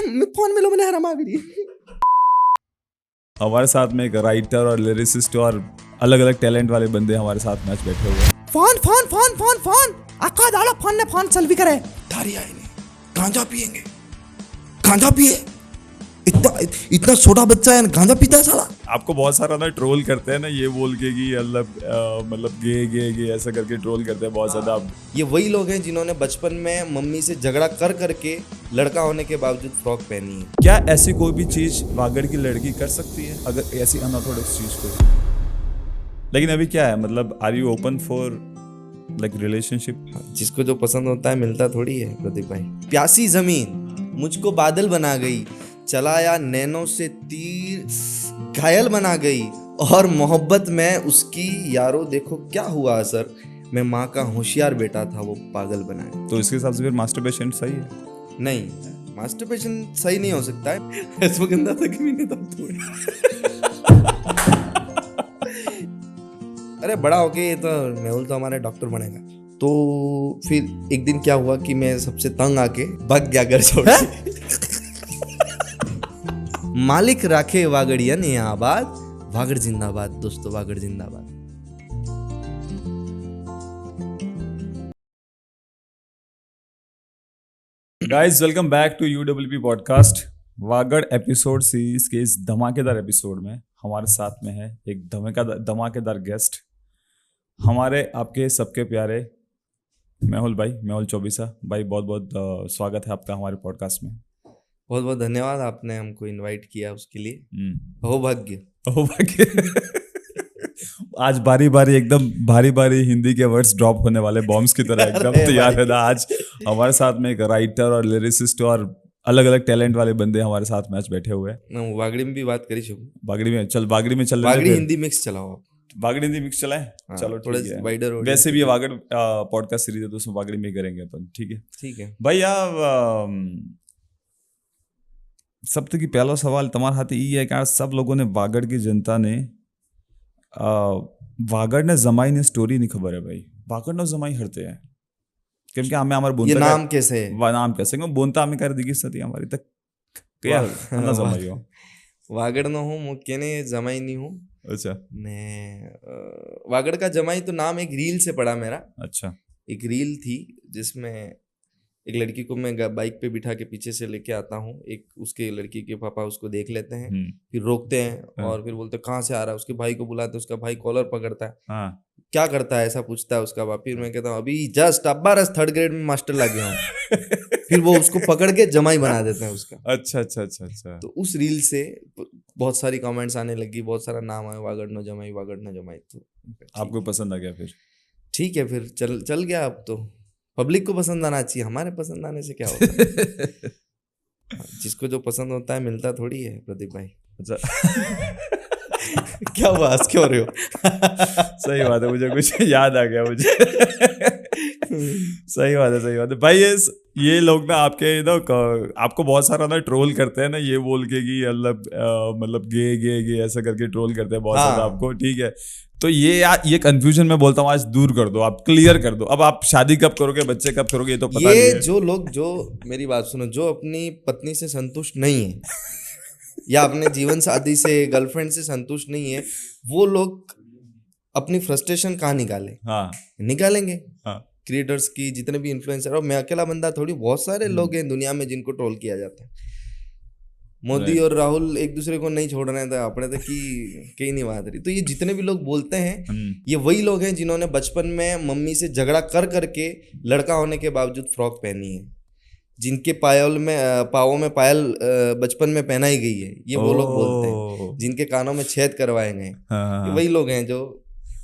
Phone में लो मैंने हरामा भी हमारे साथ में एक राइटर और लिरिसिस्ट और अलग अलग टैलेंट वाले बंदे हमारे साथ मैच बैठे हुए हैं। Phone phone phone phone phone आका दाड़ा फोन ने फोन सेल्फी करे थारी आएंगे गांजा पिएंगे गांजा पिए इतना छोटा बच्चा है गांजा पीता है साला। आपको बहुत सारा ना ट्रोल करते हैं ना ये बोल के कि मतलब गे गे गे ऐसा करके ट्रोल करते हैं बहुत ज्यादा। ये वही लोग हैं जिन्होंने बचपन में मम्मी से झगड़ा कर करके लड़का होने के बावजूद फ्रॉक पहनी है। क्या ऐसी कोई भी चीज वागड़ की लड़की कर सकती है अगर ऐसी अनऑर्थोडॉक्स चीज को? लेकिन अभी क्या है, मतलब are you open for like relationship? जिसको जो पसंद होता है मिलता थोड़ी है प्रदीप भाई। प्यासी जमीन मुझको बादल बना गई, चलाया नैनो से तीर घायल बना गई, और मोहब्बत में उसकी यारो देखो क्या हुआ असर, मैं माँ का होशियार बेटा था वो पागल बना गई। तो इसके हिसाब से फिर मास्टरबेशन सही है? नहीं, मास्टरबेशन सही नहीं हो सकता है। ऐसा गंदा था कि मैंने तब अरे बड़ा होके ये तो मेहुल तो हमारे डॉक्टर बनेगा। तो फिर एक दिन क्या हुआ कि मैं सबसे तंग आके भाग गया घर छोड़ के। मालिक राखे वागड़ियन यहाँ आबाद, वागड़ जिंदाबाद दोस्तों, वागड़ जिंदाबाद। Guys welcome back to UWP podcast. Vagad episode series के इस धमाकेदार एपिसोड में हमारे साथ में है एक धमाकेदार गेस्ट, हमारे आपके सबके प्यारे मेहुल भाई, मेहुल चौबीसा भाई। बहुत बहुत स्वागत है आपका हमारे पॉडकास्ट में। बहुत बहुत धन्यवाद, आपने हमको इनवाइट किया उसके लिए। हो भाग्य आज बारी बारी एकदम भारी भारी हिंदी के वर्ड्स ड्रॉप होने वाले बॉम्ब्स की तरह एकदम तैयार है ना। आज हमारे साथ में एक राइटर और लिरिसिस्ट और अलग अलग टैलेंट वाले बंदे हमारे साथ मैच बैठे हुए हैं। वागड़ी में भी बात करी छो। बागड़ी में चल वागड़ी हिंदी मिक्स चलाओ आप। वागड़ी हिंदी मिक्स चलाएं। हाँ, चलो थोड़ा ठीक है। वाइडर वैसे भी ये वागड़ पॉडकास्ट सीरीज है तो उसमें वागड़ी में करेंगे अपन। ठीक है ठीक है भैया। सब तक पहला सवाल तुम्हारे हाथ ये है कि सब लोगों ने वागड़ की जनता ने वागड़ ने जमाई ने स्टोरी नहीं खबर है भाई। वागड़ ने जमाई हरते हैं क्योंकि हमें हमारे बोलता ये नाम कैसे है? नाम कैसे बोलता हमें कर दिगी सती हमारी तक क्या ना जमाई हो वागड़ न हूँ मुख्य ने जमाई नहीं हूँ। अच्छा मैं वागड़ का जमाई तो नाम एक रील से पड़ा मेरा। अच्छा एक रील थी जिसमें एक लड़की को मैं बाइक पे बिठा के पीछे से लेके आता हूँ। एक उसके लड़की के पापा उसको देख लेते हैं, फिर रोकते हैं और फिर बोलते कहाँ से आ रहा है। उसके भाई को बुलाते, उसका भाई कॉलर पकड़ता है। हाँ। क्या करता है ऐसा पूछता है उसका बाप। फिर मैं कहता हूँ अभी जस्ट अब्बा रस 3rd ग्रेड में मास्टर लग गया हूँ। फिर वो उसको पकड़ के जमाई बना देते हैं उसका। अच्छा अच्छा अच्छा अच्छा। तो उस रील से बहुत सारी कमेंट्स आने लगी, बहुत सारा नाम आया, वागड़ न जमाई, वागड़ न जमाई। तो आपको पसंद आ गया फिर? ठीक है, फिर चल गया। अब तो पब्लिक को पसंद आना चाहिए, हमारे पसंद आने से क्या होता है। जिसको जो पसंद होता है मिलता थोड़ी है प्रदीप भाई। अच्छा क्या हुआ, हंस क्यों रहे हो? सही बात है, मुझे कुछ याद आ गया मुझे। सही बात है भाई। ये लोग ना आपके ना आपको बहुत सारा ना ट्रोल करते हैं ना ये बोल के कि मतलब गे गे गे ऐसा करके ट्रोल करते हैं बहुत ज्यादा आपको। ठीक है, तो ये कंफ्यूजन मैं बोलता हूँ आज दूर कर दो, आप क्लियर कर दो। अब आप शादी कब करोगे, बच्चे कब करोगे, ये तो पता नहीं है। जो लोग, जो मेरी बात सुनो, जो अपनी पत्नी से संतुष्ट नहीं है या अपने जीवन साथी से, गर्लफ्रेंड से संतुष्ट नहीं है, वो लोग अपनी फ्रस्ट्रेशन कहाँ निकाले? हाँ निकालेंगे हाँ। क्रिएटर्स की, जितने भी इन्फ्लुएंसर। और मैं अकेला बंदा थोड़ी, बहुत सारे लोग हैं दुनिया में जिनको ट्रोल किया जाता है। मोदी और राहुल एक दूसरे को नहीं छोड़ रहे थे अपने तक की कहीं नहीं बात रही। तो ये जितने भी लोग बोलते हैं, ये वही लोग हैं जिन्होंने बचपन में मम्मी से झगड़ा कर करके लड़का होने के बावजूद फ्रॉक पहनी है, जिनके पाँवों में पायल बचपन में पहनाई गई है। ये वो लोग बोलते हैं, जिनके कानों में छेद करवाए गए। ये वही लोग हैं जो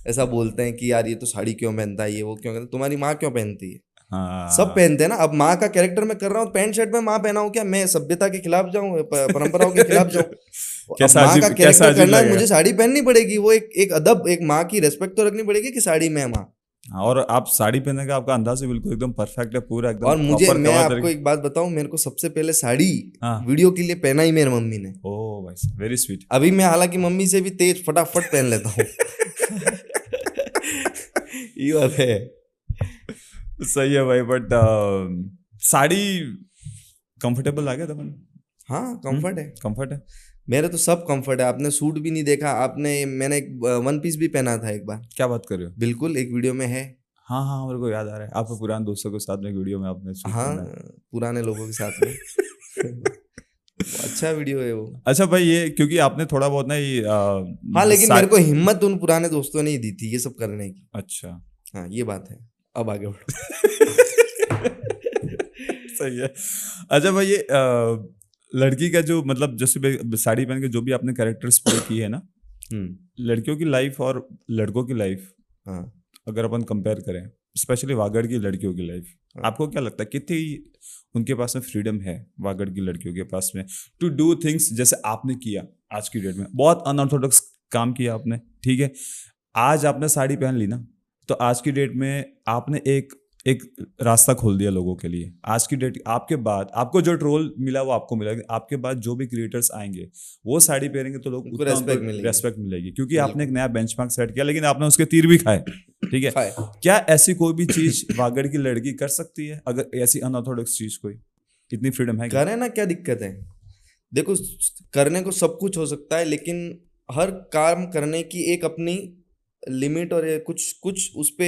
ऐसा बोलते हैं कि यार ये तो साड़ी क्यों पहनता है, ये वो क्यों कहता है, तुम्हारी माँ क्यों पहनती है। हाँ। सब पहनते हैं ना। अब माँ का कैरेक्टर मैं कर रहा हूँ, पैंट शर्ट में माँ पहना हूँ, क्या मैं सभ्यता के खिलाफ जाऊँ, परंपराओं के खिलाफ जाऊँ? माँ का कैरेक्टर करना है, मुझे साड़ी पहननी पड़ेगी। वो एक अदब, एक माँ की रेस्पेक्ट तो रखनी पड़ेगी कि साड़ी में है माँ। और आप साड़ी पहनने का आपका अंदाज बिल्कुल एकदम परफेक्ट है, पूरा एकदम। और मैं आपको एक बात बताऊं, मेरे को सबसे पहले साड़ी वीडियो के लिए पहना ही मेरी मम्मी ने। ओह भाई, वेरी स्वीट। अभी मैं हालांकि मम्मी से भी तेज फटाफट पहन लेता हूँ। ये बात है। सही है भाई। बट साड़ी कंफर्टेबल आ गया था हाँ कंफर्ट है, कंफर्ट है। मेरे तो सब कंफर्ट है। आपने सूट भी नहीं देखा, आपने मैंने एक वन पीस भी पहना था एक बार, क्या बात कर रहे हो? बिल्कुल एक वीडियो में है। हाँ हाँ, मेरे को याद आ रहा है, आपके पुराने दोस्तों के साथ में वीडियो में आपने शूट हाँ, करना है। पुराने लोगों के साथ में अच्छा वीडियो है वो। अच्छा भाई, ये क्योंकि आपने थोड़ा बहुत ना ये हाँ, लेकिन मेरे को हिम्मत उन पुराने दोस्तों ने ही दी थी ये सब करने की। अच्छा हाँ ये बात है। अब आगे बढ़ो। सही है। अच्छा भाई, ये लड़की का जो मतलब जैसे साड़ी पहन के जो भी आपने कैरेक्टर्स प्ले किए है ना, लड़कियों की लाइफ और लड़कों की लाइफ हाँ अगर अपन कंपेयर करें, स्पेशली वागड़ की लड़कियों की लाइफ, आपको क्या लगता है कितनी उनके पास में फ्रीडम है वागड़ की लड़कियों के पास में टू डू थिंग्स जैसे आपने किया? आज की डेट में बहुत अनऑर्थोडॉक्स काम किया आपने, ठीक है, आज आपने साड़ी पहन ली ना, तो आज की डेट में आपने एक रास्ता खोल दिया लोगों के लिए। आज की डेट आपके बाद आपको जो ट्रोल मिला वो आपको मिला, आपके बाद जो भी क्रिएटर्स आएंगे वो साड़ी पहनेंगे तो लोग उनको रेस्पेक्ट मिलेगी, क्योंकि आपने एक नया बेंचमार्क सेट किया, लेकिन आपने उसके तीर भी खाए, ठीक है। क्या ऐसी कोई भी चीज वागड़ की लड़की कर सकती है? अगर ऐसी अनऑर्थोडॉक्स चीज कोई, इतनी फ्रीडम है? करे ना, क्या दिक्कत है? देखो, करने को सब कुछ हो सकता है, लेकिन हर काम करने की एक अपनी लिमिट और कुछ कुछ उस पे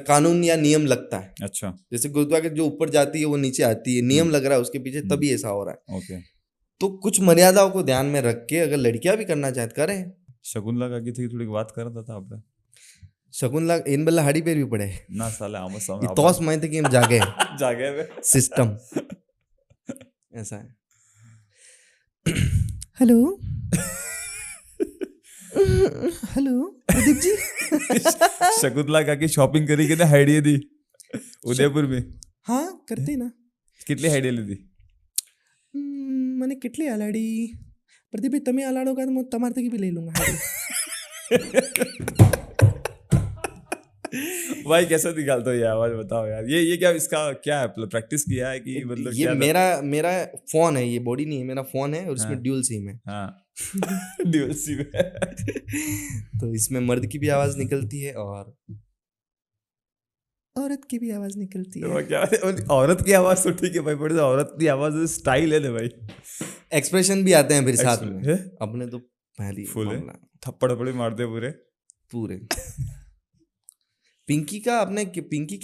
कानून या नियम लगता है। अच्छा, जैसे गुरुत्वाकर्षण जो ऊपर जाती है वो नीचे आती है, नियम लग रहा है उसके पीछे, तभी ऐसा हो रहा है। ओके, तो कुछ मर्यादाओं को ध्यान में रख के अगर लड़कियां भी करना चाहते करें। शकुन लगा की थी थोड़ी बात कर रहा था आपने, शकुन लाग इन बल्ला हाड़ी पेर भी पड़े ना साले आमस ये तोस मैं थे कि हम जागे जागे में सिस्टम ऐसा है। Hello hello Pradeep ji. शकुंतला का की शॉपिंग करी कितने हाइडिया दी उदयपुर में? हाँ करते ना। कितनी हाइडिया ली थी? મને કેટલી આલાડી પ્રદીપભાઈ તમે આલાડો કા તો હું તમારે થકી બી લઈ લूंगा भाई कैसा निकालता हो ये आवाज, बताओ यार। ये क्या इसका क्या है, प्रैक्टिस किया है कि मतलब ये क्या मेरा फोन है, ये बॉडी नहीं है, मेरा फोन है और इसमें हाँ। ड्यूल सिम है। हाँ ड्यूल सिम है। तो इसमें मर्द की भी आवाज निकलती है और औरत की भी आवाज निकलती है। तो क्या औरत की आवाज तो ठीक है भाई, बड़े औरत की आवाज स्टाइल है ना भाई, एक्सप्रेशन भी आते हैं फिर साथ में। है? अपने तो पहली फुल है, मामला थप्पड़ थप्पड़ मारते पूरे पूरे। पिंकी का आपने पिंकी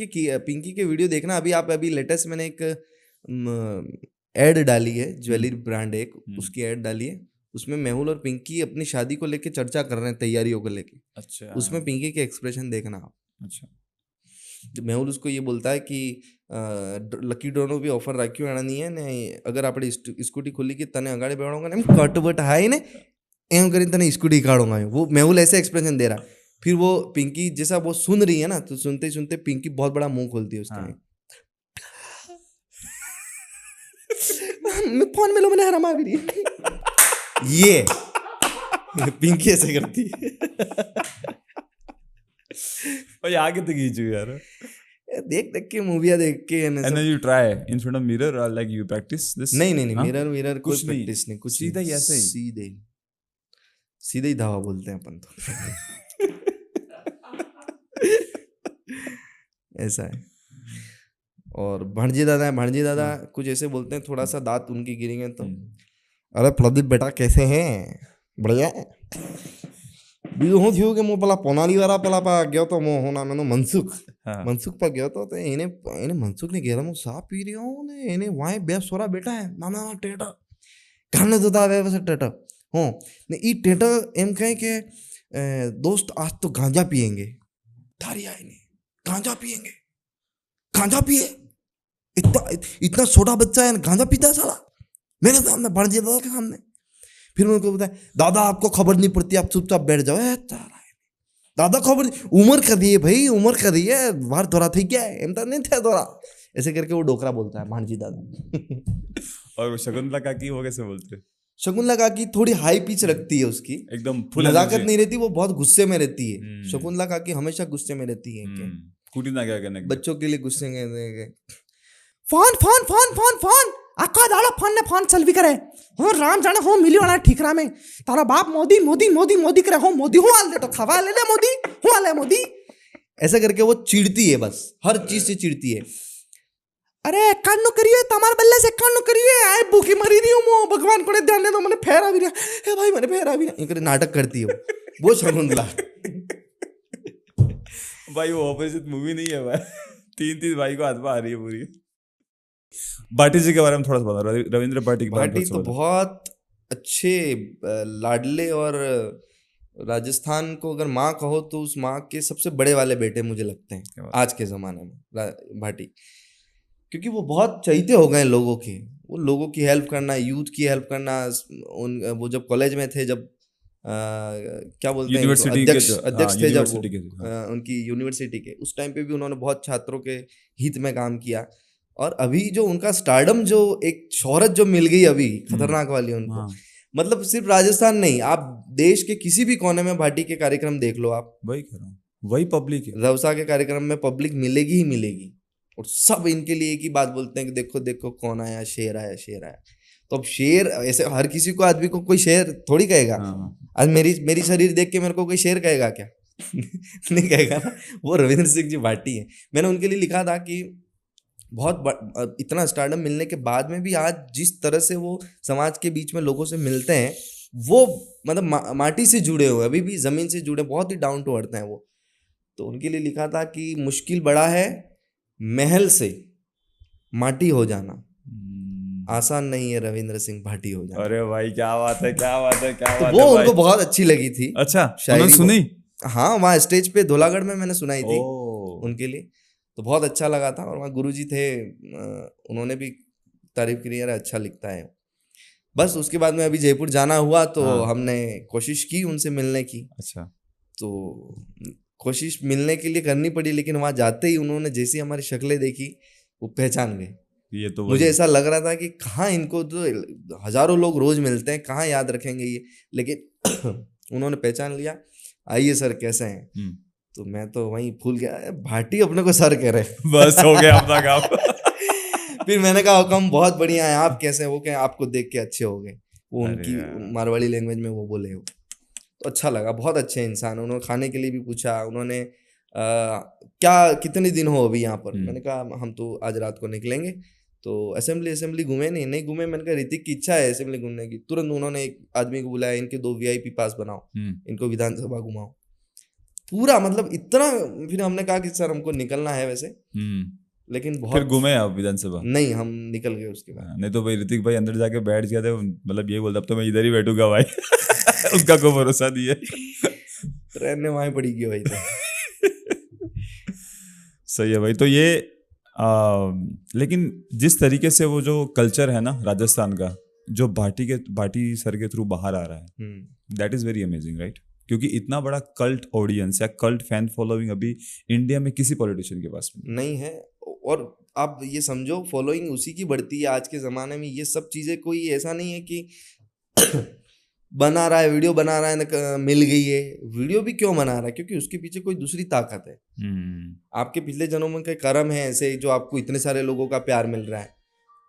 के वीडियो देखना। अभी लेटेस्ट मैंने एक एड डाली है, ज्वेलरी ब्रांड एक, उसकी एड डाली है। उसमें मेहुल और पिंकी अपनी शादी को लेके चर्चा कर रहे हैं, तैयारियों को लेके। अच्छा, उसमें पिंकी के एक्सप्रेशन देखना आप। अच्छा, जब मेहुल उसको ये बोलता है कि लकी ड्रोनो भी ऑफर રાખ્યું એના નહીં ને, અગર આપણે સ્કૂટી ખુલી કે તને અગાડે બેહાડુંगा ને, કટવટ હાય ને એમ કરીને તને સ્કૂટી કાઢूंगा। वो मेहुल ऐसे एक्सप्रेशन दे रहा है। फिर वो पिंकी जैसा वो सुन रही है ना, तो सुनते सुनते पिंकी बहुत बड़ा मुंह खोलती है उसका। मैं फोन में लो, मैंने हरामा भी रही ये पिंकी ऐसे करती है। भाई आगे तो खींचो यार। देख देख के मूवियाँ देख के And then you try in front of mirror or like you practice this? नहीं हाँ? मिरर कुछ कोई नहीं, प्रैक्टिस नहीं, कुछ सीधा ही नहीं, ऐसे ही? सीधे ही धावा बोलते हैं अपन तो। ऐसा है। और भांजी दादा कुछ ऐसे बोलते हैं, थोड़ा सा दांत उनके गिरेंगे तो, अरे प्रदीप बेटा कैसे हैं, बढ़िया બીજું શું થયું કે હું પેલા પોનાલીવાળા પેલા પા ગયો તો હું નામ એનું મનસુખ પર ગયો તો એને મનસુખને ઘેર હું સા પી રહ્યો ને એને વાંય બે સોરા બેટા હે નાના ટેટા ઘાને જોતા આવે પછી ટેટા હું ને એ ટેટા એમ કહે કે दोस्त आज तो गांजा पिएंगे। थारी आए नहीं, गांजा पिएंगे, गांजा पिए, इतना छोटा बच्चा है गांजा पीता साला मेरे सामने, भांजे दादा के सामने। फिर उनको बताया, दादा आपको खबर नहीं पड़ती, आप चुपचाप बैठ जाओ। दादा खबर, उम्र कर दी है भाई, उम्र कर रही है, बाहर थोड़ा थी क्या है, एमता नहीं थे थोड़ा, ऐसे करके वो डोकरा बोलता है भांजी दादा। और वो शकुंतला काकी वो कैसे बोलते हैं? शकुंतला काकी थोड़ी हाई पिच रखती है उसकी, एकदम फुल नजाकत नहीं रहती, वो बहुत गुस्से में रहती है। शकुंतला काकी हमेशा गुस्से में रहती है। कुटी ना क्या करने बच्चों के लिए गुस्से में phone phone phone phone phone आखा दाड़ा फोन ने फोन चलवी करे हो, राम जाने हो मिली वाला ठीकरा में तारा बाप मोदी मोदी मोदी मोदी करे हो, मोदी हो आल दे तो खवा ले मोदी हो आले मोदी, ऐसा करके वो चिढ़ती है, बस हर चीज से चिढ़ती है। अरे एकाणु करिए तमार बल्ले से एकाणु करिए आए भूखी मरी रही हूँ मो भगवान को ने ध्यान दे दो मैंने फेरा भी नहीं ए भाई मैंने फेरा भी नहीं ये करे नाटक करती है वो शकुंतला। भाई वो ऑपोजिट मूवी नहीं है भाई। तीन भाई को हाथ में आ रही है पूरी। भाटी जी के बारे में थोड़ा सा बता, रविंद्र भाटी के बारे में भाटी थोड़ा तो सा बता। बहुत अच्छे लाडले, और राजस्थान को अगर माँ कहो तो उस माँ के सबसे बड़े वाले बेटे मुझे लगते क्या हैं बात। आज के ज़माने में भाटी, क्योंकि वो बहुत चहीते हो गए लोगों के। वो लोगों की हेल्प करना, यूथ की हेल्प करना, उन वो जब कॉलेज में थे, जब क्या बोलते हैं इनको, यूनिवर्सिटी के अध्यक्ष थे जब वो, यूनिवर्सिटी के हाँ। उनकी यूनिवर्सिटी के, उस टाइम पे भी उन्होंने बहुत छात्रों के हित में काम किया। और अभी जो उनका स्टारडम, जो एक शोहरत जो मिल गई अभी खतरनाक वाली उनको, हाँ, मतलब सिर्फ राजस्थान नहीं, आप देश के किसी भी कोने में भाटी के कार्यक्रम देख लो आप, वही कर रहा हूँ, वही पब्लिक है। रवसा के कार्यक्रम में पब्लिक मिलेगी ही मिलेगी, और सब इनके लिए एक ही बात बोलते हैं कि देखो देखो कौन आया, शेर आया, शेर आया। तो अब शेर ऐसे हर किसी को, आदमी को कोई शेर थोड़ी कहेगा। हाँ, आज मेरी शरीर देख के मेरे को कोई शेर कहेगा क्या? नहीं कहेगा ना। वो रविंद्र सिंह जी भाटी है। मैंने उनके लिए लिखा था कि इतना स्टारडम मिलने के बाद में भी आज जिस तरह से वो समाज के बीच में लोगों से मिलते हैं, वो मतलब माटी से जुड़े हुए, अभी भी जमीन से जुड़े, बहुत ही डाउन टू अर्थ हैं वो। तो उनके लिए लिखा था कि मुश्किल बड़ा है महल से माटी हो जाना, आसान नहीं है रविंद्र सिंह भाटी हो जाना। अरे भाई क्या बात है, क्या बात है, क्या तो बात वो है उनको भाई। बहुत अच्छी लगी थी। अच्छा, शायरी उन्होंने सुनी? हाँ, वहाँ स्टेज पे धोलागढ़ में मैंने सुनाई थी ओ, उनके लिए, तो बहुत अच्छा लगा था। और वहाँ गुरुजी थे, उन्होंने भी तारीफ की, यार अच्छा लिखता है। बस उसके बाद में अभी जयपुर जाना हुआ तो हाँ। हमने कोशिश की उनसे मिलने की, अच्छा, तो कोशिश मिलने के लिए करनी पड़ी, लेकिन वहाँ जाते ही उन्होंने जैसी हमारी शक्लें देखी, वो पहचान गए। ये तो मुझे वही- ऐसा लग रहा था कि कहाँ इनको तो हजारों लोग रोज मिलते हैं, कहाँ याद रखेंगे ये, लेकिन उन्होंने पहचान लिया। आइए सर कैसे हैं? हम्म, तो मैं तो वहीं फूल गया, भाटी अपने को सर कह रहे। बस हो गया अपना काम। फिर मैंने कहा हुकम बहुत बढ़िया है, आप कैसे हैं? वो कहें आपको देख के अच्छे हो गए। वो अरे उनकी यार। मारवाड़ी लैंग्वेज में वो बोले हो, तो अच्छा लगा। बहुत अच्छे इंसान। उन्होंने खाने के लिए भी पूछा, उन्होंने क्या कितने दिन हो अभी यहाँ पर? मैंने कहा हम तो आज रात को निकलेंगे। तो असेंबली घूमे नहीं घूमे। मैंने कहा ऋतिक की इच्छा है असेंबली घूमने की। तुरंत उन्होंने एक आदमी को बुलाया, इनके 2 VIP पास बनाओ, इनको विधानसभा घुमाओ पूरा, मतलब इतना। फिर हमने कहा कि सर हमको निकलना है वैसे, लेकिन फिर बहुत घूमे आप विधानसभा? नहीं, हम निकल गए उसके बाद। नहीं तो भाई ऋतिक भाई अंदर जाके बैठ गया था, मतलब ये बोलता अब तो मैं इधर ही बैठूंगा भाई। उसका कोई भरोसा नहीं है। ट्रेन ने वहीं पड़ी गई भाई तो। सही है भाई। तो ये लेकिन जिस तरीके से वो जो कल्चर है ना राजस्थान का, जो भाटी सर के थ्रू बाहर आ रहा है, that is very amazing, right? क्योंकि इतना बड़ा कल्ट ऑडियंस या कल्ट फैन फॉलोइंग अभी इंडिया में किसी पॉलिटिशियन के पास नहीं है। और आप ये समझो, फॉलोइंग उसी की बढ़ती है आज के ज़माने में। ये सब चीज़ें कोई ऐसा नहीं है कि बना रहा है, वीडियो बना रहा है, मिल गई है। वीडियो भी क्यों बना रहा है? क्योंकि उसके पीछे कोई दूसरी ताकत है। आपके पिछले जन्मों के कर्म है ऐसे, जो आपको इतने सारे लोगों का प्यार मिल रहा है।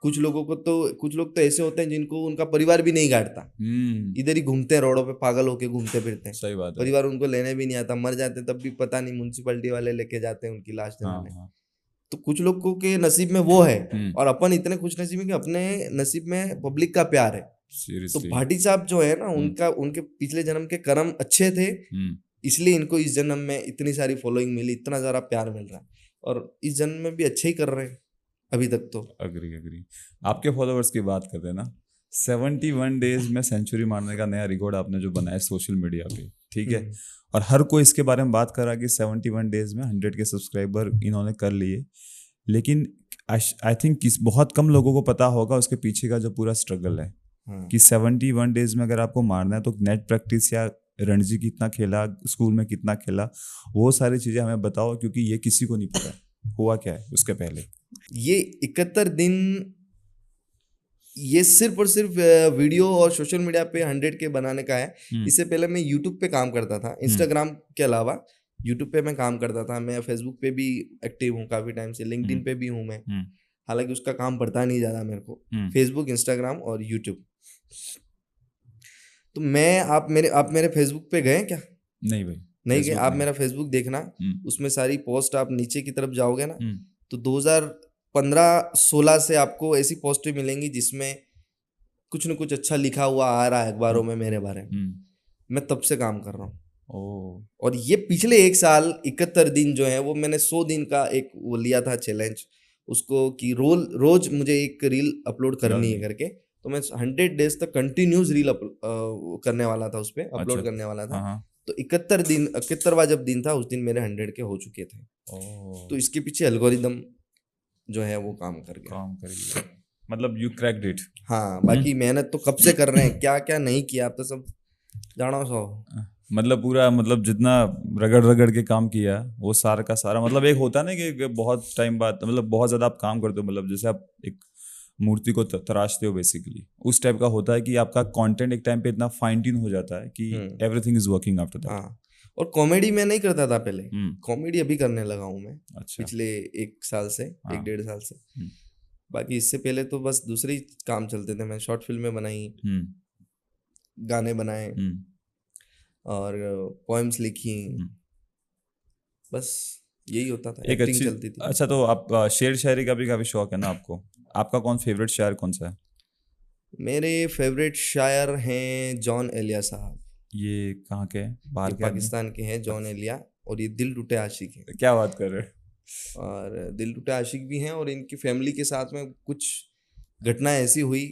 कुछ लोग तो ऐसे होते हैं जिनको उनका परिवार भी नहीं काटता, इधर ही घूमते हैं, रोडों पे पागल होके घूमते फिरते हैं। सही बात है। परिवार उनको लेने भी नहीं आता, मर जाते तब भी पता नहीं, म्युनिसिपैलिटी वाले लेके जाते हैं उनकी लाश जलाने। तो कुछ लोगों के नसीब में वो है, और अपन इतने खुश नसीब है कि अपने नसीब में पब्लिक का प्यार है। तो भाटी साहब जो है ना, उनके पिछले जन्म के कर्म अच्छे थे, इसलिए इनको इस जन्म में इतनी सारी फॉलोइंग मिली, इतना सारा प्यार मिल रहा है, और इस जन्म में भी अच्छे ही कर रहे हैं अभी तक तो। अग्री। आपके फॉलोअर्स की बात करते हैं ना, 71 डेज में सेंचुरी मारने का नया रिकॉर्ड आपने जो बनाया सोशल मीडिया पे, ठीक है? और हर कोई इसके बारे में बात कर रहा है कि 71 डेज में 100 के सब्सक्राइबर इन्होंने कर लिए। लेकिन आई थिंक बहुत कम लोगों को पता होगा उसके पीछे का जो पूरा स्ट्रगल है, कि 71 डेज में अगर आपको मारना है तो नेट प्रैक्टिस या रणजी कितना खेला, स्कूल में कितना खेला, वो सारी चीज़ें हमें बताओ, क्योंकि ये किसी को नहीं पता हुआ क्या है उसके पहले। ये 71 दिन ये सिर्फ और सिर्फ वीडियो और सोशल मीडिया पे 100 के बनाने का है। इससे पहले मैं यूट्यूब पे काम करता था, इंस्टाग्राम के अलावा यूट्यूब पे मैं काम करता था। मैं फेसबुक पे भी एक्टिव हूँ काफ़ी टाइम से, लिंक्डइन पे भी हूँ मैं, हालांकि उसका काम पड़ता नहीं ज़्यादा मेरे को। फेसबुक, इंस्टाग्राम और यूट्यूब। तो मैं आप मेरे फेसबुक पे गए क्या? नहीं भाई, नहीं गए। आप मेरा फेसबुक देखना, उसमें सारी पोस्ट, आप नीचे की तरफ जाओगे ना, तो 15-16 से आपको ऐसी पोस्टें मिलेंगी जिसमें कुछ न कुछ अच्छा लिखा हुआ आ रहा है अखबारों में मेरे बारे में। मैं तब से काम कर रहा हूँ। और ये पिछले 1 साल 71 दिन जो है वो मैंने 100 दिन का एक वो लिया था चैलेंज उसको कि रोज मुझे एक रील अपलोड करनी है करके। तो मैं 100 डेज तक कंटिन्यूस रील करने वाला था, उस पर अपलोड करने वाला था। तो 71वां जब दिन था उस दिन मेरे 100 के हो चुके थे। तो इसके पीछे एल्गोरिदम जो है वो काम कर गया। मतलब यू क्रैक्ड इट। हाँ, बाकी मेहनत तो कब से कर रहे हैं, क्या क्या नहीं किया आप तो सब जानो सो। मतलब पूरा मतलब जितना रगड़ रगड़ के काम किया वो सारा का सारा, मतलब एक होता है ना कि बहुत टाइम बाद मतलब बहुत ज्यादा आप काम करते हो, मतलब जैसे आप एक मूर्ति को तराशते हो बेसिकली, उस टाइप का होता है कि आपका कंटेंट एक टाइम पे इतना फाइन ट्यून हो जाता है कि everything is working after that. हाँ, और कॉमेडी मैं नहीं करता था पहले, कॉमेडी अभी करने लगा हूँ मैं। अच्छा। पिछले 1 साल से 1-1.5 साल से। बाकी इससे पहले तो बस दूसरे ही काम चलते थे। मैं शॉर्ट फिल्में बनाई, गाने बनाए और पोएम्स लिखी, बस यही होता था। एक अच्छी चलती थी। अच्छा, तो आप शेर शायरी का भी काफी शौक है ना आपको? आपका कौन फेवरेट शायर कौन सा है? मेरे फेवरेट शायर हैं जॉन एलिया साहब। ये कहाँ के हैं? बाहर के? पाकिस्तान के हैं जॉन एलिया, और ये दिल टूटे आशिक हैं। क्या बात कर रहे हैं? और दिल टूटे आशिक भी हैं, और इनकी फैमिली के साथ में कुछ घटना ऐसी हुई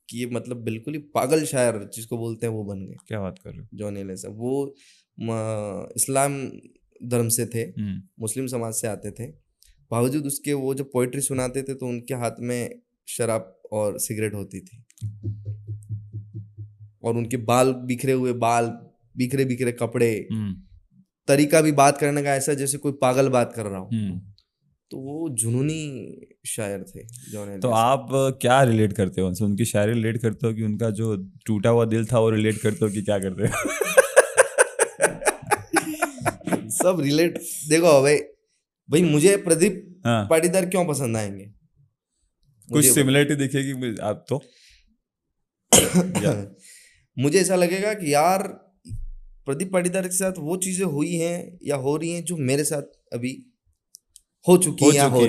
कि ये मतलब बिल्कुल ही पागल शायर जिसको बोलते हैं वो बन गए। क्या बात कर रहे हो? जॉन एलिया साहब वो इस्लाम धर्म से थे, मुस्लिम समाज से आते थे। बावजूद उसके वो जब पोइट्री सुनाते थे तो उनके हाथ में शराब और सिगरेट होती थी, और उनके बिखरे हुए बाल, बिखरे बिखरे कपड़े, तरीका भी बात करने का ऐसा जैसे कोई पागल बात कर रहा हो। तो वो जुनूनी शायर थे जॉन एलिया। तो आप क्या रिलेट करते हो उनसे? उनकी शायरी रिलेट करते हो कि उनका जो टूटा हुआ दिल था वो रिलेट करते हो कि क्या करते हो? सब रिलेट। देखो भाई मुझे प्रदीप पाटीदार क्यों पसंद आएंगे? कुछ सिमिलरिटी दिखेगी आप तो? मुझे ऐसा लगेगा कि यार प्रदीप पाटीदार के साथ वो चीजें हुई हैं या हो रही हैं जो मेरे साथ अभी हो चुकी है या हो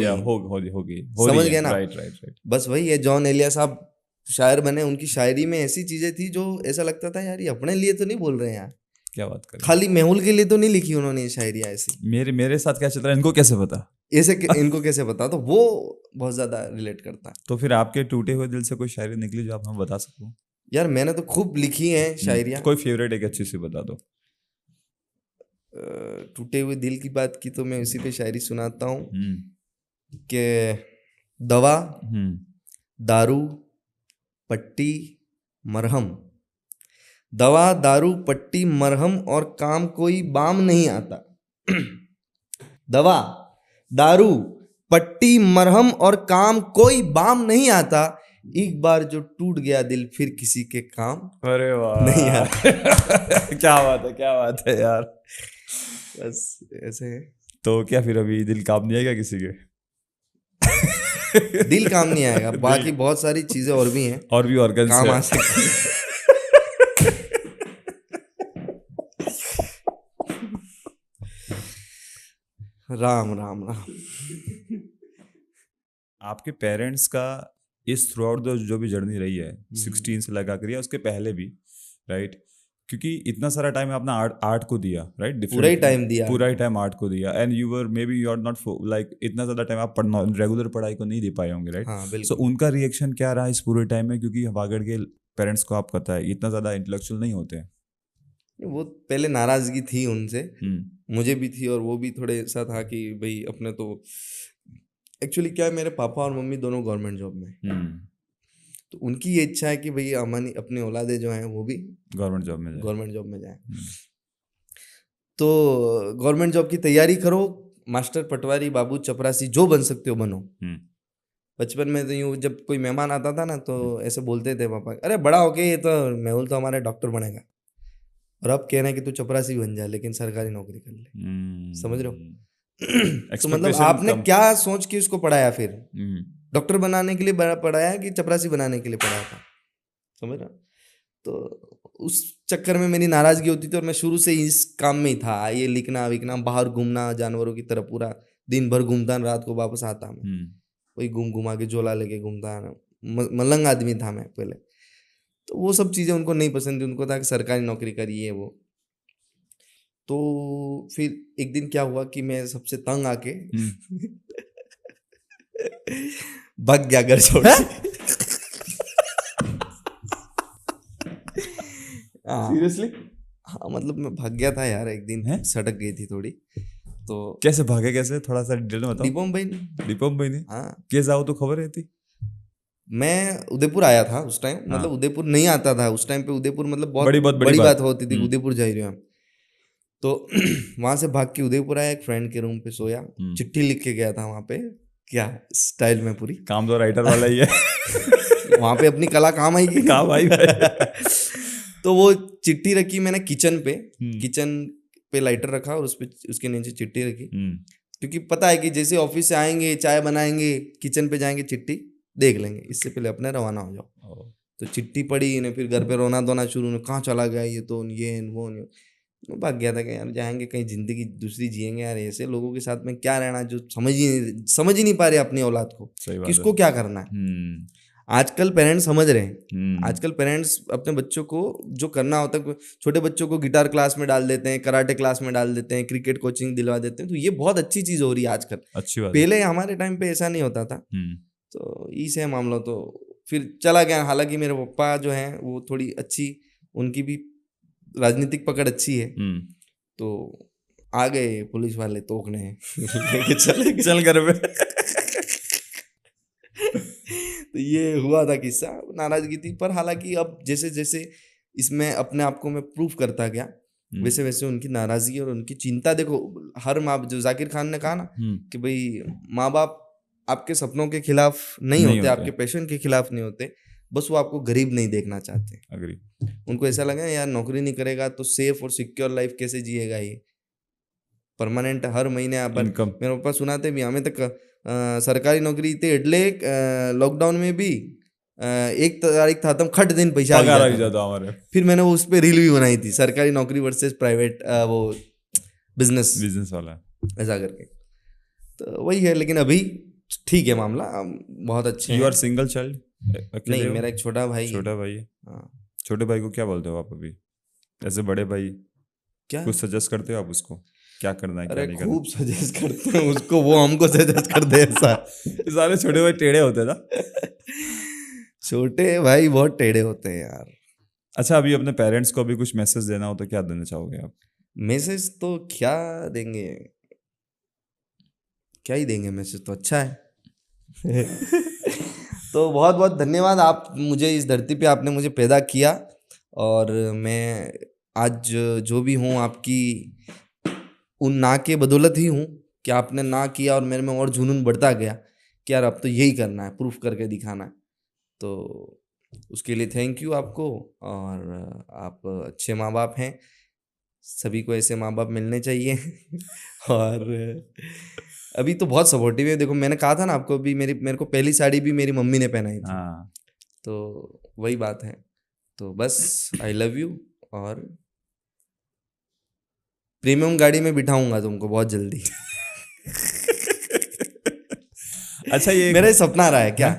रही होगी। समझ गए ना? राइट। बस वही है, जॉन एलिया साहब शायर बने, उनकी शायरी में ऐसी चीजें थी जो ऐसा लगता था यार ये अपने लिए तो नहीं बोल रहे हैं यार। क्या बात कर रहे हैं? खाली मेहुल के लिए तो नहीं लिखी उन्होंने ये शायरियाँ ऐसी। मेरे साथ क्या चल रहा है इनको कैसे पता? इनको कैसे पता? तो वो बहुत ज्यादा रिलेट करता है। तो फिर आपके टूटे हुए दिल से कोई शायरी निकली जो आप हमें बता सको? यार मैंने तो खूब लिखी हैं शायरियाँ। कोई फेवरेट एक अच्छी सी बता दो। टूटे हुए दिल की बात की तो मैं उसी पे शायरी सुनाता हूँ कि दवा, दारू, पट्टी, मरहम, दवा, दारू, पट्टी, मरहम और काम कोई बाम नहीं आता। दवा, दारू, पट्टी, मरहम और काम कोई बाम नहीं आता। एक बार जो टूट गया दिल फिर किसी के काम अरे वाह नहीं आता। क्या बात है यार। बस ऐसे है। तो क्या फिर अभी दिल काम नहीं आएगा किसी के? दिल काम नहीं आएगा, बाकी बहुत सारी चीजें और भी हैं, और भी ऑर्गन्स काम आ सकती हैं। राम राम राम। आपके पेरेंट्स का इस थ्रू आउट जो भी जर्नी रही है 16 से लगा कर या उसके पहले भी, राइट? क्योंकि इतना सारा टाइम आपने आर्ट को दिया, राइट? पूरा ही टाइम आर्ट को दिया, and you were may be you are not like इतना ज्यादा टाइम आप रेगुलर पढ़ाई को नहीं दे पाए होंगे, राइट? हाँ, सो उनका रिएक्शन क्या रहा इस पूरे टाइम में? क्योंकि वागड़ के पेरेंट्स को आप पता है इतना ज्यादा इंटेलेक्चुअल नहीं होते हैं। वो पहले नाराजगी थी उनसे, मुझे भी थी, और वो भी थोड़े सा था कि भाई अपने तो एक्चुअली क्या है, मेरे पापा और मम्मी दोनों गवर्नमेंट जॉब में, तो उनकी ये इच्छा है कि भाई हमारी अपनी औलादे जो हैं वो भी गवर्नमेंट जॉब में जाए। तो गवर्नमेंट जॉब की तैयारी करो, मास्टर, पटवारी, बाबू, चपरासी, जो बन सकते हो बनो। बचपन में तो यूँ जब कोई मेहमान आता था ना तो ऐसे बोलते थे पापा, अरे बड़ा होके ये तो मेहुल तो हमारे डॉक्टर बनेगा, और अब कह रहे हैं कि तू चपरासी बन जा लेकिन सरकारी नौकरी कर ले। समझ रहे हो? तो मतलब आपने क्या सोच के उसको पढ़ाया? फिर डॉक्टर बनाने के लिए पढ़ाया कि चपरासी बनाने के लिए पढ़ाया था? समझ रहे? तो उस चक्कर में मेरी नाराजगी होती थी, और मैं शुरू से इस काम में ही था, ये लिखना विकना, बाहर घूमना, जानवरों की तरह पूरा दिन भर घूमता, रात को वापस आता मैं। वही घूम घुमा के झोला लेके घूमता है, मलंग आदमी था मैं पहले। तो वो सब चीज़ें उनको नहीं पसंद थी, उनको था कि सरकारी नौकरी करिए वो। तो फिर एक दिन क्या हुआ कि मैं सबसे तंग आके भाग गया घर छोड़ के। हाँ सीरियसली? हाँ, मतलब मैं भाग गया था यार, एक दिन हैं? सटक गई थी थोड़ी। तो कैसे भागे, कैसे, थोड़ा सा डिटेल में बताओ। डिपोम भाई ने, दीपम भाई ने हाँ के जाओ तो खबर रहती। मैं उदयपुर आया था उस टाइम, हाँ। मतलब उदयपुर नहीं आता था उस टाइम पे, उदयपुर मतलब बहुत बड़ी बड़ी बात होती थी, हम्म। उदयपुर जा रहे हो हम। तो वहां से भाग के उदयपुर आया, एक फ्रेंड के रूम पे सोया, चिट्ठी लिख के गया था वहां पे, क्या स्टाइल में पूरी। काम तो राइटर वाला ही है। वहां पे अपनी कला काम आएगी। काम आई भाई। तो वो चिट्ठी रखी मैंने किचन पे, हम्म। किचन पे लाइटर रखा और उस पे उसके नीचे चिट्ठी रखी, हम्म। क्योंकि पता है कि जैसे ऑफिस से आएंगे चाय बनाएंगे किचन पे जाएंगे चिट्ठी देख लेंगे, इससे पहले अपने रवाना हो जाओ। तो चिट्ठी पढ़ी ने, फिर घर पे रोना धोना शुरू ने, कहाँ चला गया ये, तो ये वो नहीं। मैं भाग गया था कि यार जाएंगे कहीं जिंदगी दूसरी जिएंगे यार, ऐसे लोगों के साथ में क्या रहना जो समझ ही नहीं पा रहे अपनी औलाद को, सही बात किसको है। क्या करना है। आजकल पेरेंट्स समझ रहे हैं, आजकल पेरेंट्स अपने बच्चों को जो करना होता है, छोटे बच्चों को गिटार क्लास में डाल देते हैं, कराटे क्लास में डाल देते हैं, क्रिकेट कोचिंग दिलवा देते हैं, तो ये बहुत अच्छी चीज हो रही है आजकल। अच्छी बात है। पहले हमारे टाइम पे ऐसा नहीं होता था। तो इस है मामला। तो फिर चला गया, हालांकि मेरे पापा जो हैं वो थोड़ी अच्छी, उनकी भी राजनीतिक पकड़ अच्छी है। तो आ गए पुलिस वाले तोकने लेके चले गए। चल घर पे। तो ये हुआ था किस्सा, नाराजगी थी। पर हालांकि अब जैसे जैसे इसमें अपने आप को मैं प्रूफ करता गया, वैसे वैसे उनकी नाराजगी और उनकी चिंता देखो, हर माँ, जो जाकिर खान ने कहा ना कि भाई माँ बाप आपके सपनों के खिलाफ नहीं होते, आपके पैशन के खिलाफ नहीं होते, बस वो आपको गरीब नहीं देखना चाहते। अग्री। उनको ऐसा लगा यार नौकरी नहीं करेगा तो सेफ और सिक्योर लाइफ कैसे जिएगा ये, परमानेंट हर महीने आप इनकम। मेरे पापा सुनाते भी, हमें तक सरकारी नौकरी थी एडले लॉकडाउन में भी 1 तारीख था तम खट दिन पैसा आ जाता हमारे। फिर मैंने वो उस पर रील भी बनाई थी, सरकारी नौकरी वर्सेस प्राइवेट वो बिजनेस वाला ऐसा करके। तो वही है, लेकिन अभी ठीक है मामला, बहुत अच्छे। You are single child? नहीं, मेरा एक छोटा भाई। छोटा भाई है। हाँ। छोटे भाई को क्या बोलते हो आप अभी ऐसे बड़े भाई? क्या कुछ सजेस्ट करते हो आप उसको, क्या करना है क्या नहीं करना? खूब सजेस्ट करते हैं उसको, वो हमको सजेस्ट कर दे ऐसा। सारे छोटे भाई टेढ़े होते ना। छोटे भाई बहुत टेढ़े होते हैं यार। अच्छा, अभी अपने पेरेंट्स को अभी कुछ मैसेज देना हो तो क्या देना चाहोगे आप? मैसेज तो क्या देंगे, क्या ही देंगे, मैसेज तो अच्छा है। तो बहुत बहुत धन्यवाद, आप मुझे इस धरती पे आपने मुझे पैदा किया, और मैं आज जो भी हूँ आपकी उन ना के बदौलत ही हूँ कि आपने ना किया और मेरे में और जुनून बढ़ता गया कि यार अब तो यही करना है, प्रूफ करके दिखाना है। तो उसके लिए थैंक यू आपको, और आप अच्छे माँ बाप हैं, सभी को ऐसे माँ बाप मिलने चाहिए। और अभी तो बहुत सपोर्टिव है, देखो मैंने कहा था ना आपको, अभी मेरे को पहली साड़ी भी मेरी मम्मी ने पहनाई थी। हाँ। तो वही बात है। तो बस आई लव यू, और प्रीमियम गाड़ी में बिठाऊंगा तुमको बहुत जल्दी। अच्छा, ये मेरा सपना रहा है क्या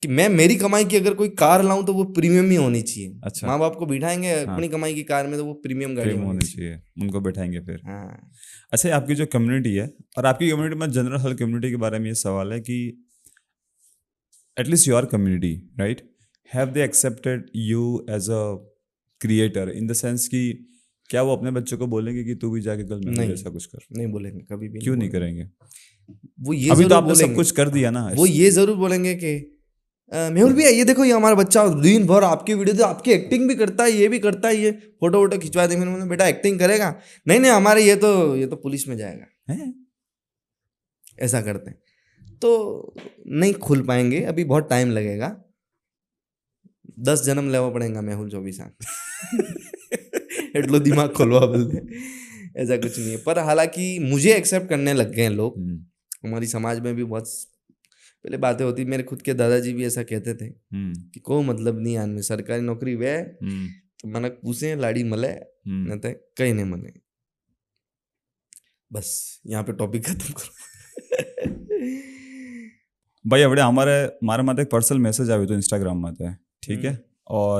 कि मैं मेरी कमाई की अगर कोई कार लाऊं तो वो प्रीमियम ही होनी चाहिए। अच्छा। माँ बाप को बिठाएंगे अपनी कमाई की कार में तो वो प्रीमियम गाड़ी होनी चाहिए, उनको बैठाएंगे फिर। हाँ। अच्छा, आपकी जो कम्युनिटी है, और आपकी कम्युनिटी में जनरल हर कम्युनिटी के बारे में ये सवाल है कि at least your community, right, have they accepted you as a creator, in the sense कि क्या वो अपने बच्चों को बोलेंगे कि तू भी जाके कल मेरे जैसा कुछ कर? नहीं बोलेंगे, कभी भी क्यों नहीं करेंगे? वो ये अभी तो आपने बोलेंगे, सब कुछ कर दिया ना। वो ये जरूर बोलेंगे कि मेहुल भैया ये देखो, ये हमारा बच्चा दिन भर आपकी वीडियो तो आपकी एक्टिंग भी करता है, ये भी करता है, ये फोटो वोटो खिंचवा देंगे। मैंने बेटा एक्टिंग करेगा? नहीं नहीं, हमारे ये तो पुलिस में जाएगा है, ऐसा करते हैं। तो नहीं खुल पाएंगे, अभी बहुत टाइम लगेगा, 10 जन्म लेवा पड़ेगा मेहुल 24 एटलो दिमाग खोलवा बोलते, ऐसा कुछ नहीं है। पर हालांकि मुझे एक्सेप्ट करने लग गए हैं लोग, हमारी समाज में भी बहुत पहले बातें होती। मेरे खुद के दादाजी भी ऐसा कहते थे कि कोई मतलब नहीं आन में सरकारी नौकरी वे तो मन पूछे लाड़ी मले न तो कहीं नहीं मले। बस यहाँ पे टॉपिक खत्म करो। ભાઈ આપણે મારા માટે એક पर्सनल मैसेज આવ્યો હતો इंस्टाग्राम में, ठीक है, और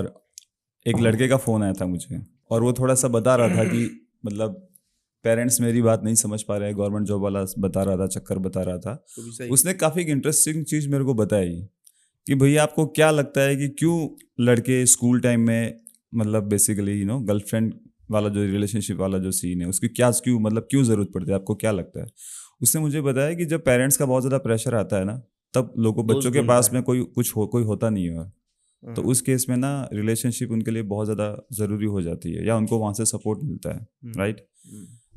एक लड़के का फ़ोन आया था मुझे और वो थोड़ा सा बता रहा था कि मतलब पेरेंट्स मेरी बात नहीं समझ पा रहे हैं, गवर्नमेंट जॉब वाला बता रहा था, चक्कर बता रहा था। तो भी सही। उसने काफ़ी इंटरेस्टिंग चीज़ मेरे को बताई कि भैया आपको क्या लगता है कि क्यों लड़के स्कूल टाइम में मतलब बेसिकली गर्लफ्रेंड वाला जो रिलेशनशिप वाला जो सीन है उसकी क्यों ज़रूरत पड़ती है, आपको क्या लगता है? उसने मुझे बताया कि जब पेरेंट्स का बहुत ज़्यादा प्रेशर आता है ना, तब लोगों बच्चों के पास में कोई होता नहीं है, तो उस केस में ना रिलेशनशिप उनके लिए बहुत ज़्यादा ज़रूरी हो जाती है, या उनको वहाँ से सपोर्ट मिलता है, राइट?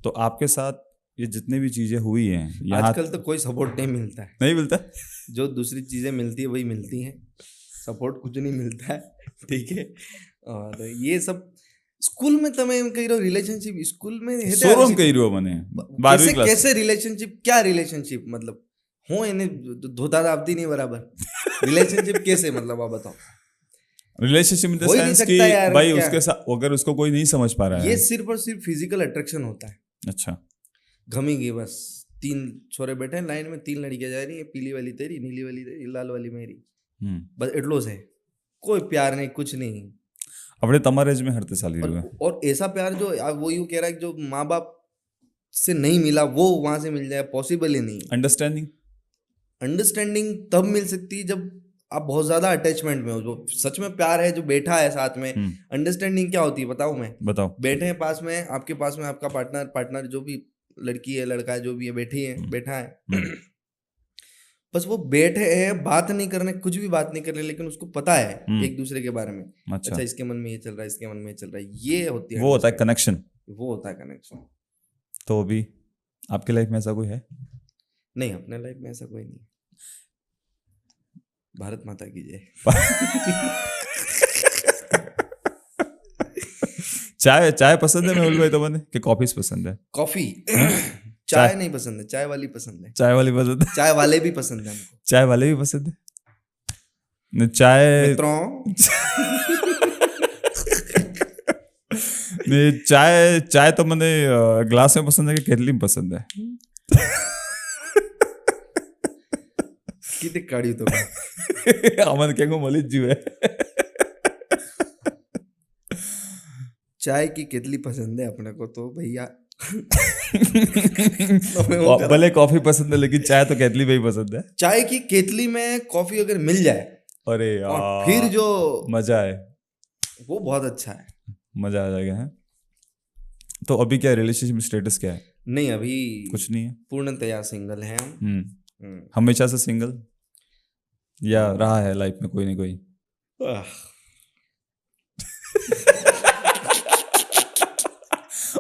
तो आपके साथ ये जितनी भी चीज़ें हुई हैं यहाँ, आजकल तो कोई सपोर्ट नहीं मिलता है, नहीं मिलता। जो दूसरी चीज़ें मिलती है वही मिलती हैं, सपोर्ट कुछ नहीं मिलता है, ठीक है। और ये सब स्कूल में તમે એમ કહી રહ્યો રિલેશનશિપ સ્કૂલ में શોરૂમ કહી રહ્યો મને 12वीं क्लास कैसे रिलेशनशिप, क्या रिलेशनशिप मतलब હું એને ધોતા આપતી नहीं बराबर रिलेशनशिप कैसे, मतलब आप बताओ। रिलेशनशिप इन द हो ही नहीं सेंस कि सकता यार, भाई क्या? उसके साथ अगर उसको कोई नहीं समझ पा रहा है। ये सिर्फ और सिर्फ फिजिकल अट्रैक्शन होता है। अच्छा, घमी गई बस, 3 छोरे बैठे हैं लाइन में, 3 लड़कियां जा रही है, पीली वाली तेरी, नीली वाली तेरी, लाल वाली मेरी, बस એટલો છે, कोई प्यार नहीं, कुछ नहीं। अपने तमारे एज में हरते साल ही हुआ। और ऐसा प्यार जो वो यूं कह रहा है कि जो माँ बाप से नहीं मिला वो वहां से मिल जाए, पॉसिबल ही नहीं। अंडरस्टैंडिंग तब मिल सकती है जब आप बहुत ज्यादा अटैचमेंट में हो, जो सच में प्यार है, जो बैठा है साथ में। अंडरस्टैंडिंग क्या होती है बताऊं मैं? बताओ। बैठे हैं पास में, आपके पास में आपका पार्टनर जो भी लड़की है लड़का है जो भी है बैठा है बस वो बैठे हैं, बात नहीं करने, कुछ भी बात नहीं करने, लेकिन उसको पता है एक दूसरे के बारे में। अच्छा, इसके मन में ये चल रहा है, इसके मन में ये चल रहा है, ये होती है, वो होता है कनेक्शन, वो होता है कनेक्शन। तो अभी आपके लाइफ में ऐसा कोई है? नहीं, अपने लाइफ में ऐसा कोई नहीं। भारत माता की जय। चाय पसंद है मेहुल भाई तो मैंने कि कॉफी पसंद है? कॉफी चाय नहीं पसंद है, चाय वाली पसंद है। चाय वाली पसंद है? चाय वाले भी पसंद है हमको। चाय वाले भी पसंद है न? चाय मित्रों नहीं, चाय तो मैंने ग्लास में पसंद है कि केटली में पसंद है? कितने काढ़ी तो अमन के को मलिक जी है। चाय की केतली पसंद है अपने को तो भैया। भले कॉफी पसंद है लेकिन चाय तो केतली में ही पसंद है। चाय की केतली में कॉफी अगर मिल जाए, अरे यार, और फिर जो मजा है वो बहुत अच्छा है, मजा आ जाएगा है। तो अभी क्या रिलेशनशिप स्टेटस क्या है? नहीं, अभी कुछ नहीं है, पूर्णतया सिंगल है हम। हमेशा से सिंगल या रहा है लाइफ में कोई ना कोई?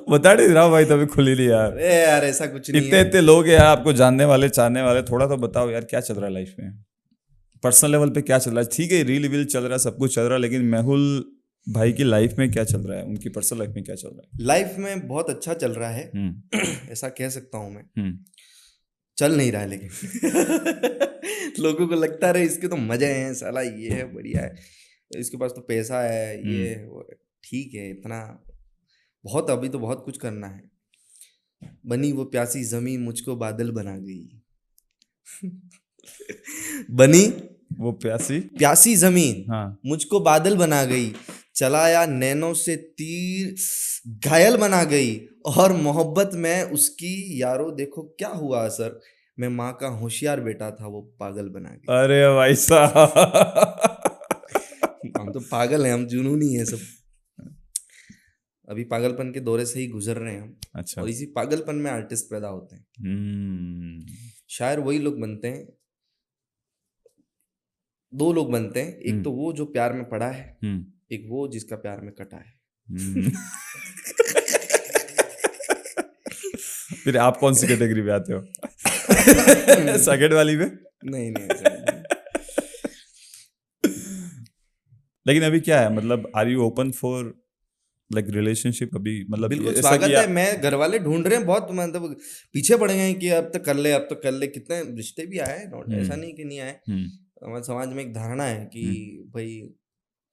बता नहीं रहा भाई, तभी खुली नहीं यार। अरे यार ऐसा कुछ नहीं है। इतने लोग हैं यार आपको जानने वाले चाहने वाले, थोड़ा तो बताओ यार क्या चल रहा है लाइफ में, पर्सनल लेवल पे क्या चल रहा है? ठीक है, रील वील चल रहा है, सब कुछ चल रहा है, लेकिन मेहुल भाई की लाइफ में क्या चल रहा है, उनकी पर्सनल लाइफ में क्या चल रहा है? लाइफ में बहुत अच्छा चल रहा है, ऐसा कह सकता हूँ मैं। चल नहीं रहा है लेकिन लोगों को लगता रहे इसके तो मजे हैं, साला ये है, बढ़िया है, इसके पास तो पैसा है, ये ठीक है, इतना बहुत, अभी तो बहुत कुछ करना है। बनी वो प्यासी जमीन मुझको बादल बना गई। बनी वो प्यासी जमीन हाँ, मुझको बादल बना गई, चलाया नैनों से तीर घायल बना गई, और मोहब्बत में उसकी यारो देखो क्या हुआ असर, मैं माँ का होशियार बेटा था वो पागल बना गई। अरे भाई साहब, हम तो पागल हैं, हम जुनूनी है सब, अभी पागलपन के दौरे से ही गुजर रहे हैं हम। अच्छा। और इसी पागलपन में आर्टिस्ट पैदा होते हैं। शायर वही लोग बनते हैं, 2 लोग बनते हैं, एक तो वो जो प्यार में पड़ा है, एक वो जिसका प्यार में कटा है। फिर आप कौन सी कैटेगरी में आते हो? सेकंड वाली में? नहीं ऐसा नहीं। लेकिन अभी क्या है, मतलब are you open for like relationship अभी? मतलब बिल्कुल स्वागत है। मैं घर वाले ढूंढ रहे हैं बहुत, मतलब पीछे पड़ गए हैं कि अब तक कर ले, अब तक कर ले। कितने रिश्ते भी आए, ऐसा नहीं कि नहीं आए। हमारे समाज में एक धारणा है कि भाई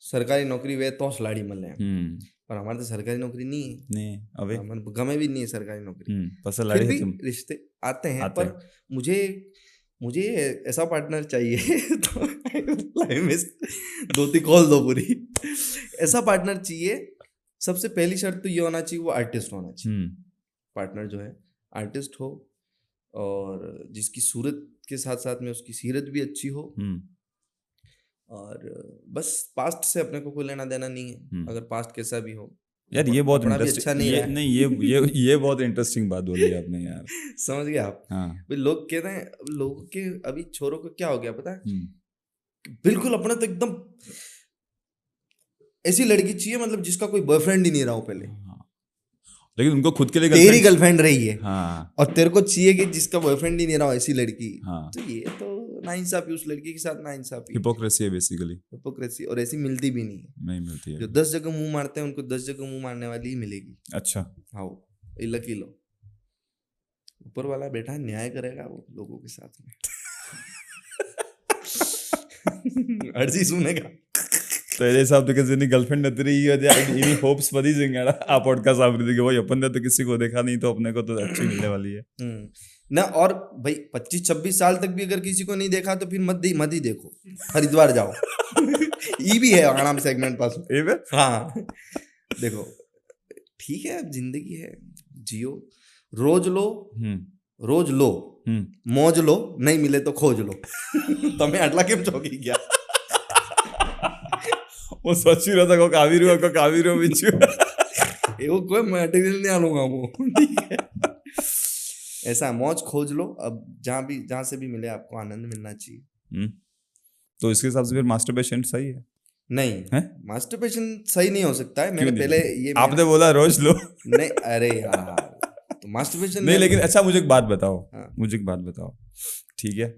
सरकारी नौकरी वे तो लाड़ी मले, पर हमारे तो सरकारी नौकरी नहीं है, गमे भी नहीं है सरकारी नौकरी। फिर भी रिश्ते आते हैं, पर मुझे मुझे ऐसा पार्टनर चाहिए तो लाइफ में धोती खोल दो पूरी। ऐसा पार्टनर चाहिए, सबसे पहली शर्त तो ये होना चाहिए वो आर्टिस्ट होना चाहिए। पार्टनर जो है आर्टिस्ट हो और जिसकी सूरत के साथ साथ में उसकी सीरत भी अच्छी हो, और बस पास्ट से अपने को कोई लेना देना नहीं है, अगर पास्ट कैसा भी हो। यार ये बहुत अपना भी इंटरेस्टिंग, अच्छा नहीं ये रहा है। नहीं ये बहुत इंटरेस्टिंग बात बोली आपने यार। समझ गए आप? हाँ। भाई लोग कहते हैं, लोगों के अभी छोरों को क्या हो गया पता है, बिल्कुल अपना तो एकदम ऐसी लड़की चाहिए मतलब जिसका कोई बॉयफ्रेंड ही नहीं रहा हो पहले, लेकिन उनको खुद के लिए तेरी गर्लफ्रेंड रही है। हाँ। और तेरे को चाहिए कि जिसका बॉयफ्रेंड ही नहीं रहा हो ऐसी लड़की। हाँ। तो ये तो नाइंसाफी, उस लड़की के साथ नाइंसाफी, हिपोक्रेसी है बेसिकली। हिपोक्रेसी, और ऐसी मिलती भी नहीं है। नहीं मिलती है। जो 10 जगह मुंह मारते हैं उनको 10 जगह मुंह मारने वाली ही मिलेगी। अच्छा। हाँ, ये लकी लो, ऊपर वाला बैठा है, न्याय करेगा वो लोगों के साथ में। अर्जी सुनेगा। તો એ हिसाब से किसी ની गर्लफ्रेंड નથી रही है, इन्हीं होप्स वधी जाएंगे ना। आप पॉडकास्ट आप रही थी कि भाई अपन ने तो किसी को देखा नहीं, तो अपने को तो अच्छी मिलने वाली है ना। और भाई 25-26 साल तक भी अगर किसी को नहीं देखा तो फिर मत ही देखो, हरिद्वार जाओ। ये भी है आराम सेगमेंट पास। हाँ देखो, ठीक है, अब जिंदगी है, जियो, रोज लो, रोज लो, मौज लो, नहीं मिले तो खोज लो। तुम्हें अटला केम चौकी गया? वो सोची रहा था को कावीरो बीच वो कोई मटेरियल नहीं आलूंगा वो। ठीक है, ऐसा मौज खोज लो। अब जहाँ से भी मिले आपको आनंद मिलना चाहिए। तो इसके हिसाब से फिर मास्टरबेशन सही है? नहीं, मास्टरबेशन सही नहीं हो सकता है। मैंने पहले ये आपने बोला रोज लो। नहीं, अरे यार, तो मास्टरबेशन नहीं, लेकिन अच्छा मुझे एक बात बताओ, ठीक है,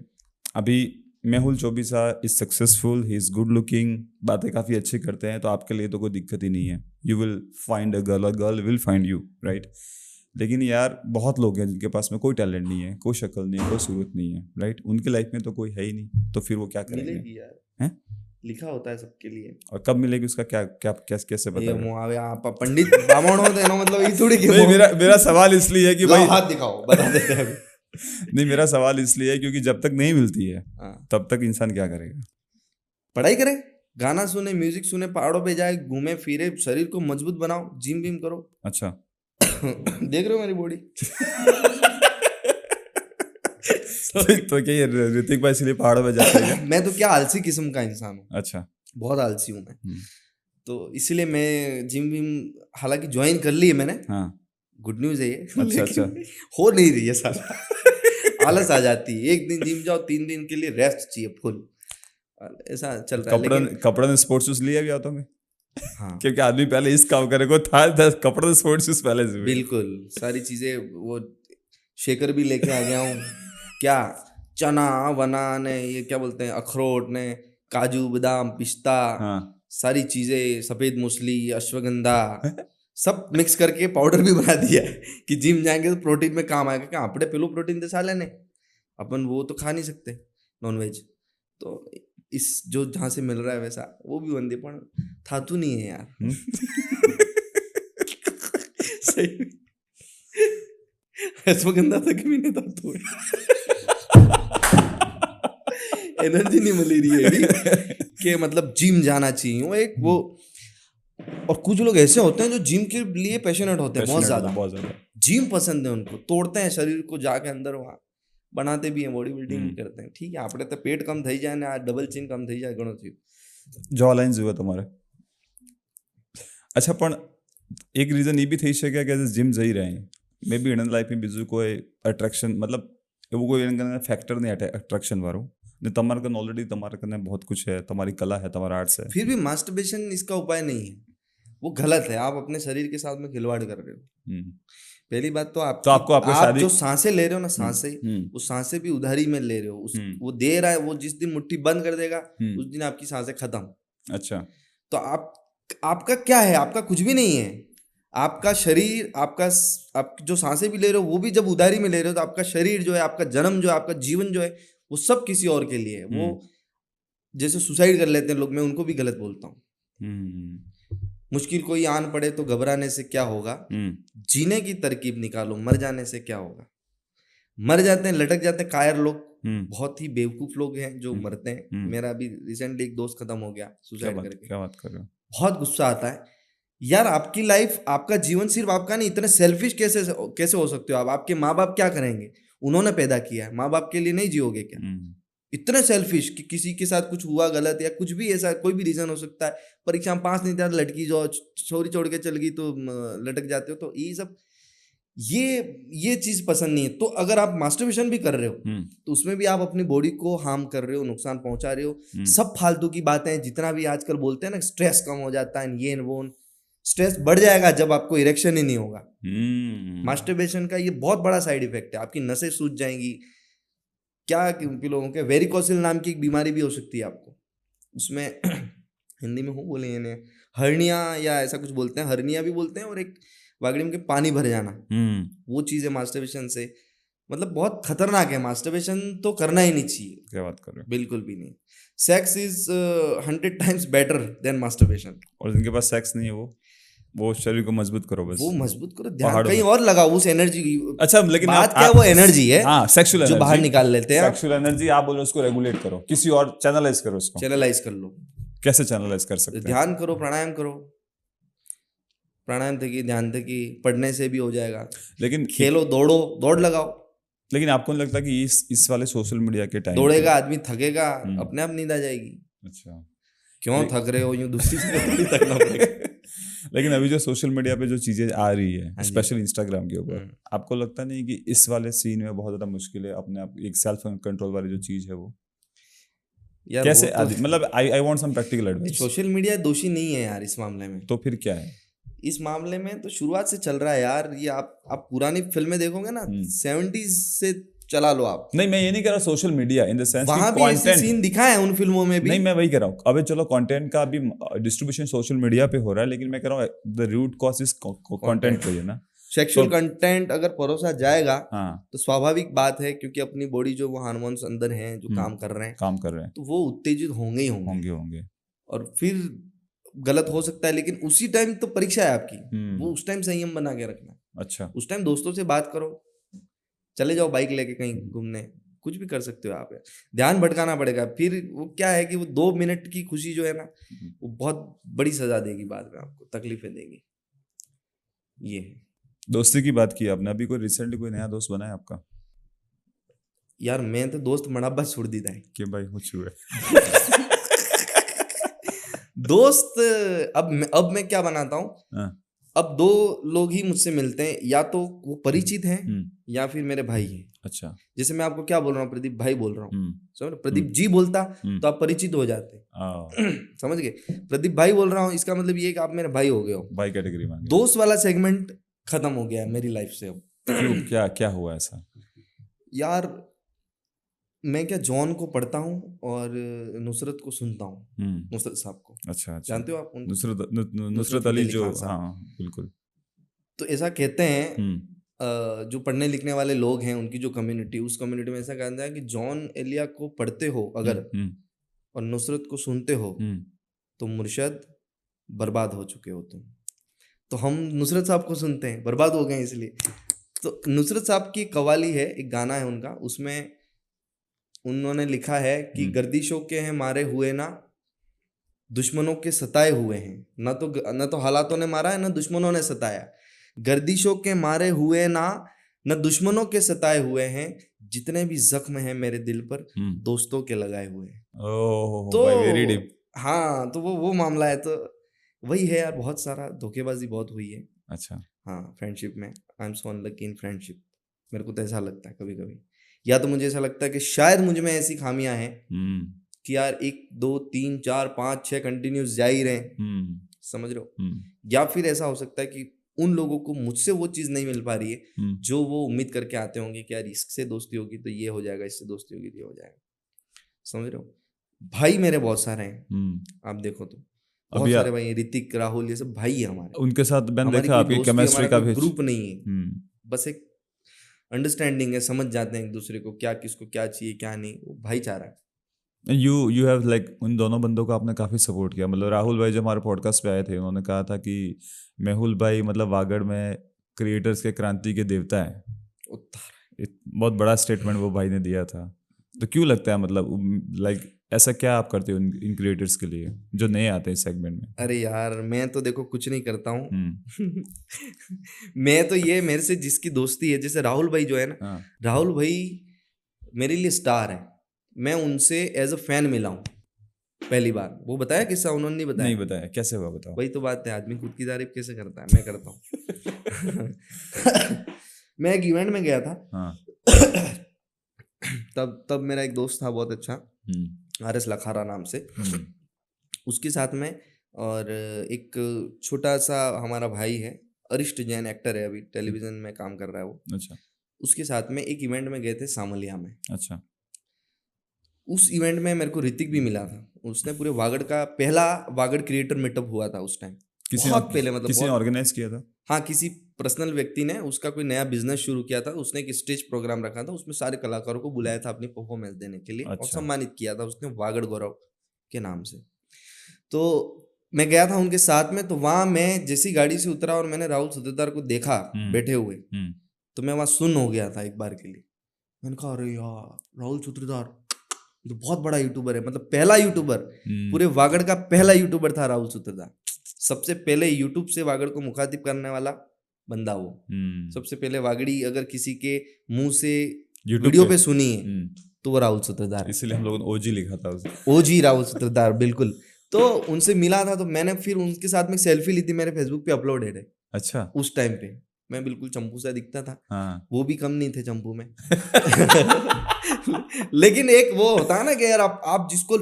अभी Mehul Chaubisa is successful, he is good looking, बातें काफ़ी अच्छी करते हैं, तो आपके लिए तो कोई दिक्कत ही नहीं है। You will find a girl, और girl will find you, right? लेकिन यार बहुत लोग हैं जिनके पास में कोई टैलेंट नहीं है, कोई शक्ल नहीं है, कोई सूरत नहीं है, राइट? उनकी लाइफ में तो कोई है ही नहीं, तो फिर वो क्या करेंगे? मिलेगी यार, हैं? लिखा होता है सबके लिए। और कब मिलेगी उसका कैसे पता है? आप पंडित बामण हो देना मतलब ये थोड़ी कि मेरा सवाल इसलिए है कि भाई हाथ दिखाओ, बता देते हैं। नहीं, मेरा सवाल इसलिए है क्योंकि जब तक नहीं मिलती है तब तक इंसान क्या करेगा? पढ़ाई करे, गाना सुने, म्यूजिक सुने, पहाड़ों पे जाए, घूमे फिरे, शरीर को मजबूत बनाओ, जिम विम करो। अच्छा। देख रहे हो मेरी बॉडी? तो क्या ये ऋतिक भाई इसलिए पहाड़ों पे जाते हैं? मैं तो क्या आलसी किस्म का इंसान हूँ। अच्छा। बहुत आलसी हूँ मैं, तो इसलिए मैं जिम विम हालांकि ज्वाइन कर ली है मैंने। हाँ, गुड न्यूज है ये। अच्छा। हो नहीं रही है साला। आलस आ जाती है। एक दिन जिम जाओ, 3 दिन के लिए रेस्ट चाहिए फुल, ऐसा चल रहा है। कपड़ा ने स्पोर्ट्स शूज लिया क्या तुम्हें? हाँ, क्योंकि आदमी पहले इस काम करे को था, कपड़ा स्पोर्ट्स शूज पहले से। बिल्कुल, सारी चीजें, वो शेकर भी लेके आ गया हूँ। क्या चना वना ने, ये क्या बोलते हैं, अखरोट ने, काजू बादाम पिस्ता, सारी चीजें, सफेद मूसली, अश्वगंधा, सब मिक्स करके पाउडर भी बना दिया है कि जिम जाएंगे तो प्रोटीन में काम आएगा। क्या आपने पेलो प्रोटीन दे साले ने, अपन वो तो खा नहीं सकते नॉनवेज, तो इस जो जहाँ से मिल रहा है वैसा वो भी बंदे पण था तो नहीं है यार। सही, अश्वगंधा तक भी नहीं था तो एनर्जी नहीं मिल रही है कि मतलब जिम जाना चाहिए। वो एक वो, और कुछ लोग ऐसे होते हैं जो जिम के लिए पैशनेट होते हैं, बहुत ज्यादा जिम पसंद है उनको, तोड़ते हैं शरीर को जाके अंदर, वहाँ बनाते भी हैं, बॉडी बिल्डिंग भी करते हैं। ठीक है, आपने तो पेट कम થઈ જાય ને આ ડબલ ચીન કમ થઈ જાય, ઘણું થયું। जॉ लाइन्स हुआ તમારે? अच्छा, પણ એક રીઝન એ બી થઈ શકે કે જીમ જઈ રહ્યા મે બી એના લાઈફ में બીજું કોઈ અટ્રેક્શન, मतलब એવું કોઈ એના ફેક્ટર નહીં अट्रैक्शन वालों ने, તમારે કને ऑलरेडी તમારે कने बहुत कुछ है, तुम्हारी कला है, तुम्हारा आर्ट्स है, फिर भी मास्टरबेशन इसका उपाय नहीं है, वो गलत है। आप अपने शरीर के साथ में खिलवाड़ कर रहे हो। पहली बात तो आपको आप जो सांसें ले रहे हो ना, सांसें, वो सांसें भी उधारी में ले रहे हो। वो दे रहा है, वो जिस दिन मुट्ठी बंद कर देगा उस दिन आपकी सांसें खत्म। अच्छा, तो आपका क्या है? आपका कुछ भी नहीं है। आपका शरीर, आप जो सांसें भी ले रहे हो वो भी जब उधारी में ले रहे हो, तो आपका शरीर जो है, आपका जन्म जो है, आपका जीवन जो है, वो सब किसी और के लिए है। वो जैसे सुसाइड कर लेते हैं लोग, मैं उनको भी गलत बोलता हूँ। मुश्किल कोई आन पड़े तो घबराने से क्या होगा, जीने की तरकीब निकालो, मर जाने से क्या होगा। मर जाते हैं, लटक जाते हैं कायर लोग, बहुत ही बेवकूफ लोग हैं जो मरते हैं। मेरा अभी रिसेंटली एक दोस्त खत्म हो गया सुसाइड करके। क्या बात कर रहे हो? बहुत गुस्सा आता है यार, आपकी लाइफ, आपका जीवन सिर्फ आपका नहीं, इतने सेल्फिश कैसे हो सकते हो आप? आपके माँ बाप क्या करेंगे? उन्होंने पैदा किया है, माँ बाप के लिए नहीं जियोगे क्या? इतने सेल्फिश कि किसी के साथ कुछ हुआ गलत या कुछ भी ऐसा कोई भी रीजन हो सकता है, परीक्षा में पास नहीं था, लड़की जो छोरी छोड़ के चल गई तो लटक जाते हो। तो ये सब ये चीज पसंद नहीं है। तो अगर आप मास्टरबेशन भी कर रहे हो तो उसमें भी आप अपनी बॉडी को हार्म कर रहे हो, नुकसान पहुंचा रहे हो। सब फालतू की बातें, जितना भी आजकल बोलते हैं ना, स्ट्रेस कम हो जाता है, ये वो, स्ट्रेस बढ़ जाएगा जब आपको इरेक्शन ही नहीं होगा। मास्टरबेशन का ये बहुत बड़ा साइड इफेक्ट है, आपकी नसें सूज जाएंगी। क्या लोगों के वेरिकोसिल नाम की एक बीमारी भी हो सकती है आपको, उसमें हिंदी में हो बोले हर्निया या ऐसा कुछ बोलते हैं, हर्निया भी बोलते हैं, और एक वागड़ी में पानी भर जाना, वो चीज़ है मास्टरबेशन से। मतलब बहुत खतरनाक है मास्टरबेशन, तो करना ही नहीं चाहिए। क्या बात कर रहे हो? बिल्कुल भी नहीं। Sex is 100 times better than masturbation. और जिनके पास सेक्स नहीं है वो शरीर को मजबूत करो, बस वो मजबूत करो, ध्यान कहीं और लगाओ उस एनर्जी की। अच्छा, लेकिन बात क्या, वो एनर्जी है, हाँ, सेक्सुअल जो बाहर निकाल लेते हैं। सेक्सुअल एनर्जी आप बोलो, उसको रेगुलेट करो, किसी और चैनलाइज करो उसको। चैनलाइज कर लो। कैसे चैनलाइज कर सकते हैं? ध्यान करो, प्राणायाम करो, प्राणायाम थकी, ध्यान थकी, पढ़ने से भी हो जाएगा। लेकिन खेलो, दौड़ो, दौड़ लगाओ। लेकिन आपको नहीं लगता कि इस वाले सोशल मीडिया के टाइम दौड़ेगा आदमी, थकेगा, अपने आप नींद आ जाएगी। अच्छा, क्यों थक रहे हो? यूं दूसरी से थकना पड़ेगा। लेकिन अभी जो सोशल मीडिया पे जो चीजें आ रही है, स्पेशली इंस्टाग्राम के ऊपर, आपको लगता नहीं कि इस वाले सीन में बहुत ज्यादा मुश्किल है अपने आप एक सेल्फ कंट्रोल वाली जो चीज है वो यार कैसे वो तो, मतलब I want some practical advice. Social media दोषी नहीं है यार इस मामले में। तो फिर क्या है इस मामले में? तो शुरुआत से चल रहा है यार ये। आप पुरानी फिल्में देखोगे ना, 70s से चला लो आप। नहीं, मैं ये नहीं कह रहा social media in the sense वहां भी ऐसे सीन दिखाए हैं उन फिल्मों में भी। नहीं, मैं वही कह रहा हूँ, अबे चलो कंटेंट का भी डिस्ट्रीब्यूशन सोशल मीडिया पे हो रहा है, लेकिन मैं कह रहा हूँ the root cause is content पे है ना। सेक्सुअल कंटेंट अगर परोसा जाएगा हाँ, तो स्वाभाविक बात है, क्योंकि अपनी बॉडी जो वो हार्मोन्स अंदर हैं जो काम कर रहे हैं, तो वो उत्तेजित होंगे ही होंगे। और फिर गलत हो सकता है, लेकिन उसी टाइम तो परीक्षा है आपकी, वो उस टाइम संयम बना के रखना। अच्छा, उस टाइम दोस्तों से बात करो, चले जाओ बाइक लेके कहीं घूमने, कुछ भी कर सकते हो आप। ध्यान भटकाना पड़ेगा, फिर वो क्या है कि वो 2 मिनट की खुशी जो है ना, वो बहुत बड़ी सजा देगी, बाद में आपको तकलीफें देगी। ये दोस्ती की बात की आपने, अभी कोई रिसेंटली कोई नया दोस्त बना है आपका? यार मैं तो दोस्त मनाबा छोड़ दी था कि भाई कुछ हुआ दोस्त। अब मैं क्या बनाता हूँ, अब 2 लोग ही मुझसे मिलते हैं, या तो वो परिचित हैं या फिर मेरे भाई हैं। अच्छा, जैसे मैं आपको क्या बोल रहा हूँ, प्रदीप भाई बोल रहा हूँ, समझ? प्रदीप जी बोलता तो आप परिचित हो जाते, समझ गए? प्रदीप भाई बोल रहा हूँ, इसका मतलब ये कि आप मेरे भाई हो गए हो, भाई कैटेगरी में। दोस्त वाला सेगमेंट खत्म हो गया है मेरी लाइफ से अब। क्यों, क्या हुआ ऐसा? यार मैं क्या जॉन को पढ़ता हूँ और नुसरत को सुनता हूँ, नुसरत साहब को। अच्छा, जानते हो आप नुसरत अली जो? हाँ, बिल्कुल। तो ऐसा कहते हैं जो पढ़ने लिखने वाले लोग हैं, उनकी जो कम्युनिटी, उस कम्युनिटी में ऐसा कहता है कि जॉन एलिया को पढ़ते हो अगर और नुसरत को सुनते हो तो मुर्शद बर्बाद हो चुके हो तुम। तो हम नुसरत साहब को सुनते हैं, बर्बाद हो गए इसलिए। तो नुसरत साहब की कवाली है, एक गाना है उनका, उसमें उन्होंने लिखा है कि गर्दिशों के हैं मारे हुए ना, दुश्मनों के सताए हुए हैं, न तो हालातों ने मारा है न दुश्मनों ने सताया। गर्दिशों के मारे हुए ना, न दुश्मनों के सताए हुए हैं, जितने भी जख्म हैं मेरे दिल पर दोस्तों के लगाए हुए हैं। तो वेरी डीप। हाँ, तो वो मामला है। तो वही है यार, बहुत सारा धोखेबाजी बहुत हुई है। अच्छा, हाँ, फ्रेंडशिप में I am so unlucky in friendship. मेरे को तो ऐसा लगता है कभी कभी, या तो मुझे ऐसा लगता है कि शायद मुझ में ऐसी खामियां हैं कि यार 1 2 3 4 5 6 कंटिन्यूस जा ही रहे, समझ रहे हो? या फिर ऐसा हो सकता है कि उन लोगों को मुझसे वो चीज़ नहीं मिल पा रही है जो वो उम्मीद करके आते होंगे कि यार इससे दोस्ती होगी तो ये हो जाएगा, इससे दोस्ती होगी तो ये हो जाएगा, समझ रहे हो? भाई मेरे बहुत सारे हैं, आप देखो तो बहुत सारे भाई, ऋतिक, राहुल, ये सब भाई है हमारे। उनके साथ मैंने देखा आपकी केमिस्ट्री का भी ग्रुप नहीं है, बस एक अंडरस्टैंडिंग है, समझ जाते हैं एक दूसरे को, क्या किसको क्या चाहिए क्या नहीं, वो भाईचारा है। यू हैव लाइक उन दोनों बंदों को आपने काफ़ी सपोर्ट किया। मतलब राहुल भाई जो हमारे पॉडकास्ट पे आए थे, उन्होंने कहा था कि मेहुल भाई मतलब वागड़ में क्रिएटर्स के क्रांति के देवता हैं। बहुत बड़ा स्टेटमेंट वो भाई ने दिया था। तो क्यों लगता है मतलब लाइक ऐसा क्या आप करते हो इन क्रिएटर्स के लिए जो नए आते हैं सेगमेंट में? अरे यार मैं तो देखो कुछ नहीं करता हूँ। हम्म। मैं तो ये मेरे से जिसकी दोस्ती है, जैसे राहुल भाई जो है ना, हाँ। राहुल भाई मेरे लिए स्टार है। मैं उनसे एज अ फैन मिला हूँ पहली बार। वो बताया किस्सा, उन्होंने नहीं बताया? नहीं बताया, कैसे हुआ बताओ। वही तो बात है, आदमी खुद की तारीफ कैसे करता है? मैं करता हूँ। मैं एक इवेंट में गया था। हाँ। तब मेरा एक दोस्त था बहुत अच्छा, हम्म। RS लखारा नाम से, हम्म। उसके साथ में। और एक छोटा सा हमारा भाई है, अरिष्ट जैन, एक्टर है, अभी टेलीविजन में काम कर रहा है वो। अच्छा। उसके साथ में एक इवेंट में गए थे सामलिया में। अच्छा। उस इवेंट में मेरे को ऋतिक भी मिला था। उसने पूरे वागड़ का पहला वागड़ क्रिएटर मीटअप हुआ था उस टाइम, बहुत पहले, मतलब किसी ने बहुत। ऑर्गेनाइज किया था? हाँ, किसी पर्सनल व्यक्ति ने, उसका कोई नया बिजनेस शुरू किया था, उसने एक स्टेज प्रोग्राम रखा था, उसमें सारे कलाकारों को बुलाया था अपनी परफॉर्मेंस देने के लिए, और अच्छा। सम्मानित किया था उसने वागड़ गौरव के नाम से। तो मैं गया था उनके साथ में। तो वहाँ मैं जैसी गाड़ी से उतरा और मैंने राहुल सूत्रधार को देखा बैठे हुए, तो मैं वहाँ सुन्न हो गया था एक बार के लिए। मैंने कहा अरे यार, राहुल सूत्रधार तो बहुत बड़ा यूट्यूबर है, मतलब पहला यूट्यूबर, पूरे वागड़ का पहला यूट्यूबर था राहुल सूत्रधार। सबसे पहले यूट्यूब से वागड़ को मुखातिब करने वाला बंदा वो। सबसे पहले वागड़ी अगर किसी के मुंह से वीडियो पे सुनी है तो वो राहुल सूत्रधार है। इसलिए हम लोगों ने ओजी लिखा था उसे। ओजी राहुल सूत्रधार, बिल्कुल। तो उनसे मिला था, तो मैंने फिर उनके साथ में सेल्फी ली थी, मेरे फेसबुक पे अपलोडेड है। अच्छा। उस टाइम पे मैं बिल्कुल चंपू सा दिखता था। हाँ। वो भी कम नहीं थे चंपू में। लेकिन एक वो होता है ना कि यार आप जिसको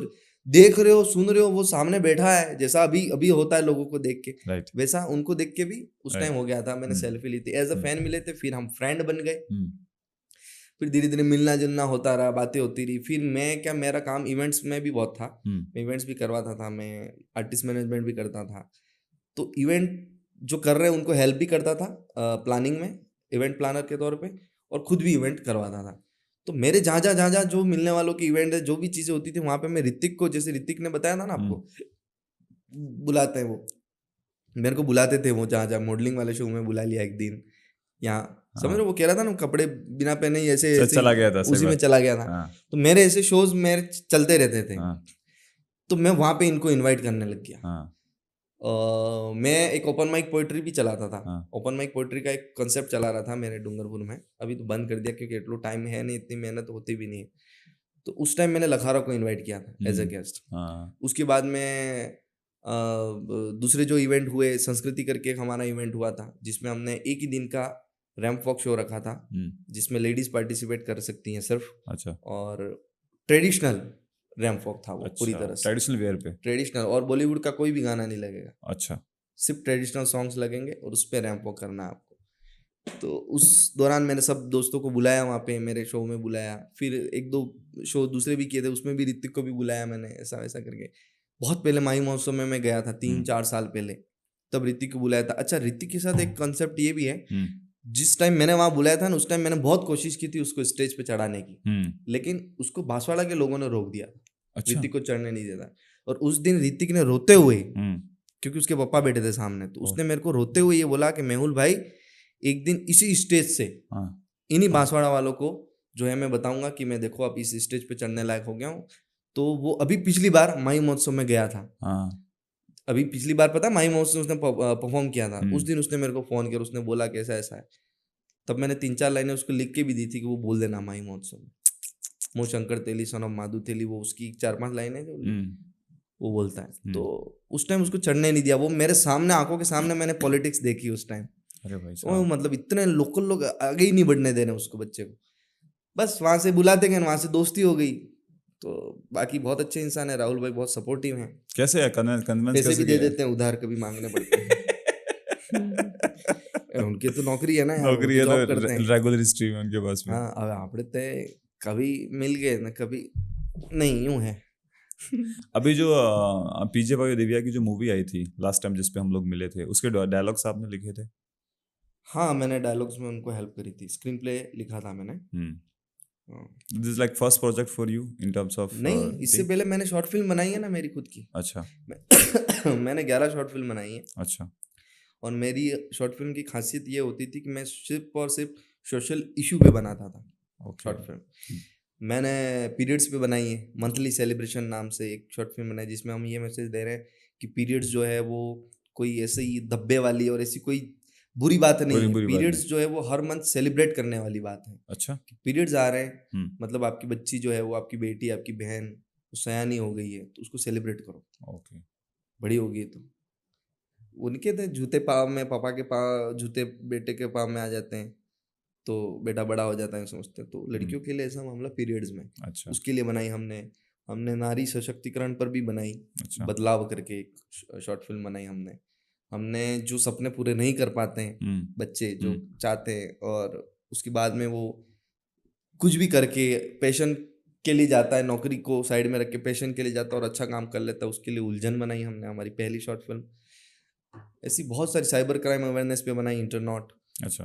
देख रहे हो, सुन रहे हो, वो सामने बैठा है, जैसा अभी अभी होता है लोगों को देख के, राइट। वैसा उनको देख के भी उस टाइम हो गया था। मैंने सेल्फी ली थी, एज अ फैन मिले थे, फिर हम फ्रेंड बन गए। फिर धीरे धीरे मिलना जुलना होता रहा, बातें होती रही। फिर मैं क्या, मेरा काम इवेंट्स में भी बहुत था, मैं इवेंट्स भी करवाता था, मैं आर्टिस्ट मैनेजमेंट भी करता था। तो इवेंट जो कर रहे हैं उनको हेल्प भी करता था प्लानिंग में, इवेंट प्लानर के तौर पे, और खुद भी इवेंट करवाता था। तो मेरे जहाँ जहाँ जो मिलने वालों की इवेंट है, जो भी चीज़ें होती थी, वहाँ पे मैं ऋतिक को, जैसे ऋतिक ने बताया था ना आपको, बुलाते हैं वो, मेरे को बुलाते थे वो, जहाँ मॉडलिंग वाले शो में बुला लिया एक दिन यहाँ, समझ रहे हो? वो कह रहा था ना, कपड़े बिना पहने ही ऐसे चला गया था, उसी में चला गया था। तो मेरे ऐसे शोज मेरे चलते रहते थे। तो मैं वहाँ पे इनको इनवाइट करने लग गया। मैं एक ओपन माइक पोइट्री भी चलाता था। ओपन माइक पोइट्री का एक कंसेप्ट चला रहा था मेरे डूंगरपुर में, अभी तो बंद कर दिया क्योंकि इतना टाइम है नहीं, इतनी मेहनत होती भी नहीं है। तो उस टाइम मैंने लखारा को इनवाइट किया था एज अ गेस्ट। उसके बाद में दूसरे जो इवेंट हुए, संस्कृति करके एक हमारा इवेंट हुआ था, जिसमें हमने एक ही दिन का रैंप वॉक शो रखा था, जिसमें लेडीज पार्टिसिपेट कर सकती हैं सिर्फ। अच्छा। और ट्रेडिशनल रैंप वॉक था वो। अच्छा, पूरी तरह से ट्रेडिशनल वेयर पे, ट्रेडिशनल, और बॉलीवुड का कोई भी गाना नहीं लगेगा। अच्छा। सिर्फ ट्रेडिशनल सॉन्ग्स लगेंगे और उस पर रैंप वॉक करना है आपको। तो उस दौरान मैंने सब दोस्तों को बुलाया, वहाँ पे मेरे शो में बुलाया। फिर एक दो शो दूसरे भी किए थे, उसमें भी ऋतिक को भी बुलाया मैंने, ऐसा वैसा करके। बहुत पहले माही महोत्सव में मैं गया था 3-4 साल पहले, तब ऋतिक को बुलाया था। अच्छा, ऋतिक के साथ एक कॉन्सेप्ट ये भी है, जिस टाइम मैंने वहाँ बुलाया था ना, उस टाइम मैंने बहुत कोशिश की थी उसको स्टेज पे चढ़ाने की, लेकिन उसको बांसवाड़ा के लोगों ने रोक दिया। अच्छा। ऋतिक को चढ़ने नहीं देता। और उस दिन ऋतिक ने रोते हुए, क्योंकि उसके पापा बैठे थे सामने, तो उसने मेरे को रोते हुए ये बोला कि मेहुल भाई, एक दिन इसी स्टेज से इन्हीं बांसवाड़ा वालों को जो है मैं बताऊंगा कि मैं, देखो आप इस स्टेज पे चढ़ने लायक हो गया हूँ। तो वो अभी पिछली बार माही महोत्सव में गया था, अभी पिछली बार पता माही महोत्सव उसने परफॉर्म किया था। उस दिन उसने मेरे को फोन किया, उसने बोला कि ऐसा ऐसा है। तब मैंने 3-4 लाइनें उसको लिख के भी दी थी कि वो बोल देना माही महोत्सव में, मो शंकर तेली सन ऑफ माधु तेली, वो उसकी 4-5 लाइनें जो वो बोलता है। तो उस टाइम उसको चढ़ने नहीं दिया। वो मेरे सामने, आंखों के सामने मैंने पॉलिटिक्स देखी उस टाइम। अरे भाई वो मतलब इतने लोकल लोग आगे ही नहीं बढ़ने देने उसको, बच्चे को। बस वहां से बुलाते गए, वहां से दोस्ती हो गई। तो बाकी बहुत अच्छे इंसान है राहुल भाई, बहुत सपोर्टिव हैं। कैसे पैसे भी दे देते हैं, उधार कभी मांगने पड़ते हैं। उनकी तो नौकरी है ना यार, नौकरी है जॉब तो करते हैं, रेगुलर स्ट्रीम है उनके पास में। हाँ, अब आपने तो कभी मिल गए ना, कभी नहीं, यूं है। अभी जो पीजे भाई दिव्या की जो मूवी आई थी लास्ट टाइम, जिसपे हम लोग मिले थे, उसके डायलॉग्स आपने लिखे थे? हाँ, मैंने डायलॉग्स में उनको हेल्प करी थी, स्क्रीन प्ले लिखा था मैंने। This is like first project for you in terms of? नहीं, इससे पहले मैंने शॉर्ट फिल्म बनाई है ना मेरी खुद की। अच्छा। मैंने 11 शॉर्ट फिल्म बनाई है। अच्छा। और मेरी शॉर्ट फिल्म की खासियत ये होती थी कि मैं सिर्फ और सिर्फ सोशल इशू पे बनाता था शॉर्ट फिल्म। मैंने पीरियड्स पे बनाई है, मंथली सेलिब्रेशन नाम से एक शॉर्ट फिल्म बनाई जिसमें हम ये मैसेज दे रहे हैं कि पीरियड्स जो है वो कोई ऐसे ही धब्बे वाली और ऐसी कोई बुरी बात नहीं है। बुरी बात पीरियड्स नहीं। जो है वो हर मंथ सेलिब्रेट करने वाली बात है। अच्छा। पीरियड्स आ रहे हैं, मतलब मतलब आपकी बच्ची जो है वो, आपकी बेटी, आपकी बहन वो सयानी हो गई है, तो उसको सेलिब्रेट करो। ओके। बड़ी हो गई तो उनके तो जूते पाँव में, पापा के पाँव जूते बेटे के पाँव में आ जाते हैं, तो बेटा बड़ा हो जाता है समझते हैं। तो लड़कियों के लिए ऐसा मामला पीरियड्स में, अच्छा। उसके लिए बनाई हमने। हमने नारी सशक्तिकरण पर भी बनाई, अच्छा। बदलाव करके एक शॉर्ट फिल्म बनाई हमने। हमने जो सपने पूरे नहीं कर पाते हैं बच्चे, जो चाहते हैं, और उसके बाद में वो कुछ भी करके पैशन के लिए जाता है, नौकरी को साइड में रख के पैशन के लिए जाता है और अच्छा काम कर लेता है, उसके लिए उलझन बनाई हमने, हमारी पहली शॉर्ट फिल्म। ऐसी बहुत सारी साइबर क्राइम अवेयरनेस पे बनाई, इंटरनॉट। अच्छा।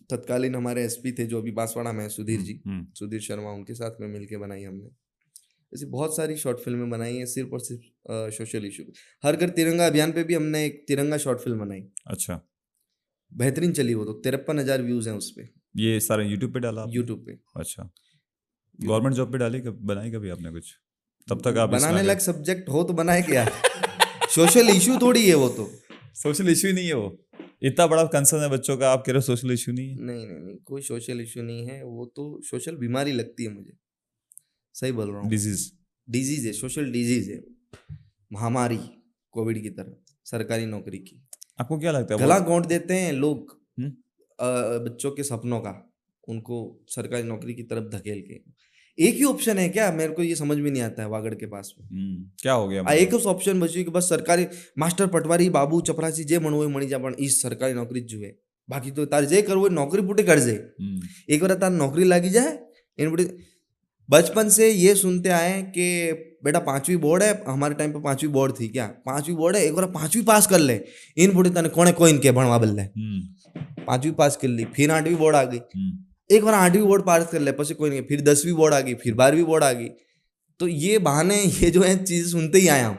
तत्कालीन हमारे एसपी थे जो अभी बांसवाड़ा में है, सुधीर जी, सुधीर शर्मा, उनके साथ में मिलके बनाई हमने। ऐसी बहुत सारी शॉर्ट फिल्में बनाई हैं, सिर्फ और सिर्फ सोशल इशू। हर घर तिरंगा अभियान पे भी हमने एक तिरंगा शॉर्ट फिल्म बनाई। अच्छा। बेहतरीन चली वो तो, 53,000 व्यूज हैं उस पे। ये सारे यूट्यूब पे डाला आपने? यूट्यूब पे। अच्छा। गवर्नमेंट जॉब पे डाली बनाई कभी आपने कुछ? तब तक आप बनाने लायक सब्जेक्ट हो तो बनाए क्या? सोशल इशू थोड़ी है वो तो। सोशल इशू ही नहीं है वो। इतना बड़ा कंसर्न है बच्चों का, आप कह रहे हो सोशल इशू नहीं है? नहीं, कोई सोशल इशू नहीं है वो तो। सोशल बीमारी लगती है मुझे, सही बोल रहा हूँ। डिजीज है, सोशल डिजीज है, महामारी कोविड की तरह, सरकारी नौकरी की। आपको क्या लगता है गला घोंट देते हैं लोग बच्चों के सपनों का, उनको सरकारी नौकरी की तरफ धकेल के। एक ही ऑप्शन है क्या? मेरे को ये समझ में नहीं आता है वागड़ के पास में। क्या हो गया? एक ऑप्शन बची कि बस सरकारी मास्टर पटवारी बाबू चपरासी जे म्हणवे मणी जा, पण इस सरकारी नौकरी जुए, बाकी तो तार जे करवो नौकरी पुटे कर जे। एक बार तार नौकरी लागी जाए इन पुटे। बचपन से ये सुनते आए कि बेटा 5वीं बोर्ड है, हमारे टाइम पे 5वीं बोर्ड थी क्या, 5वीं बोर्ड है, एक बार 5वीं पास कर ले, इन पुटे तने कोने कोइन के भणवा बल्ले। 5वीं पास कर ली, फिर 8वीं बोर्ड आ गई, एक बार 8वीं बोर्ड पास कर ले, पछे कोई नहीं, फिर 10वीं बोर्ड आ गई, फिर 12वीं बोर्ड आ गई। तो ये बहाने, ये जो है चीज़ सुनते ही आया हूँ।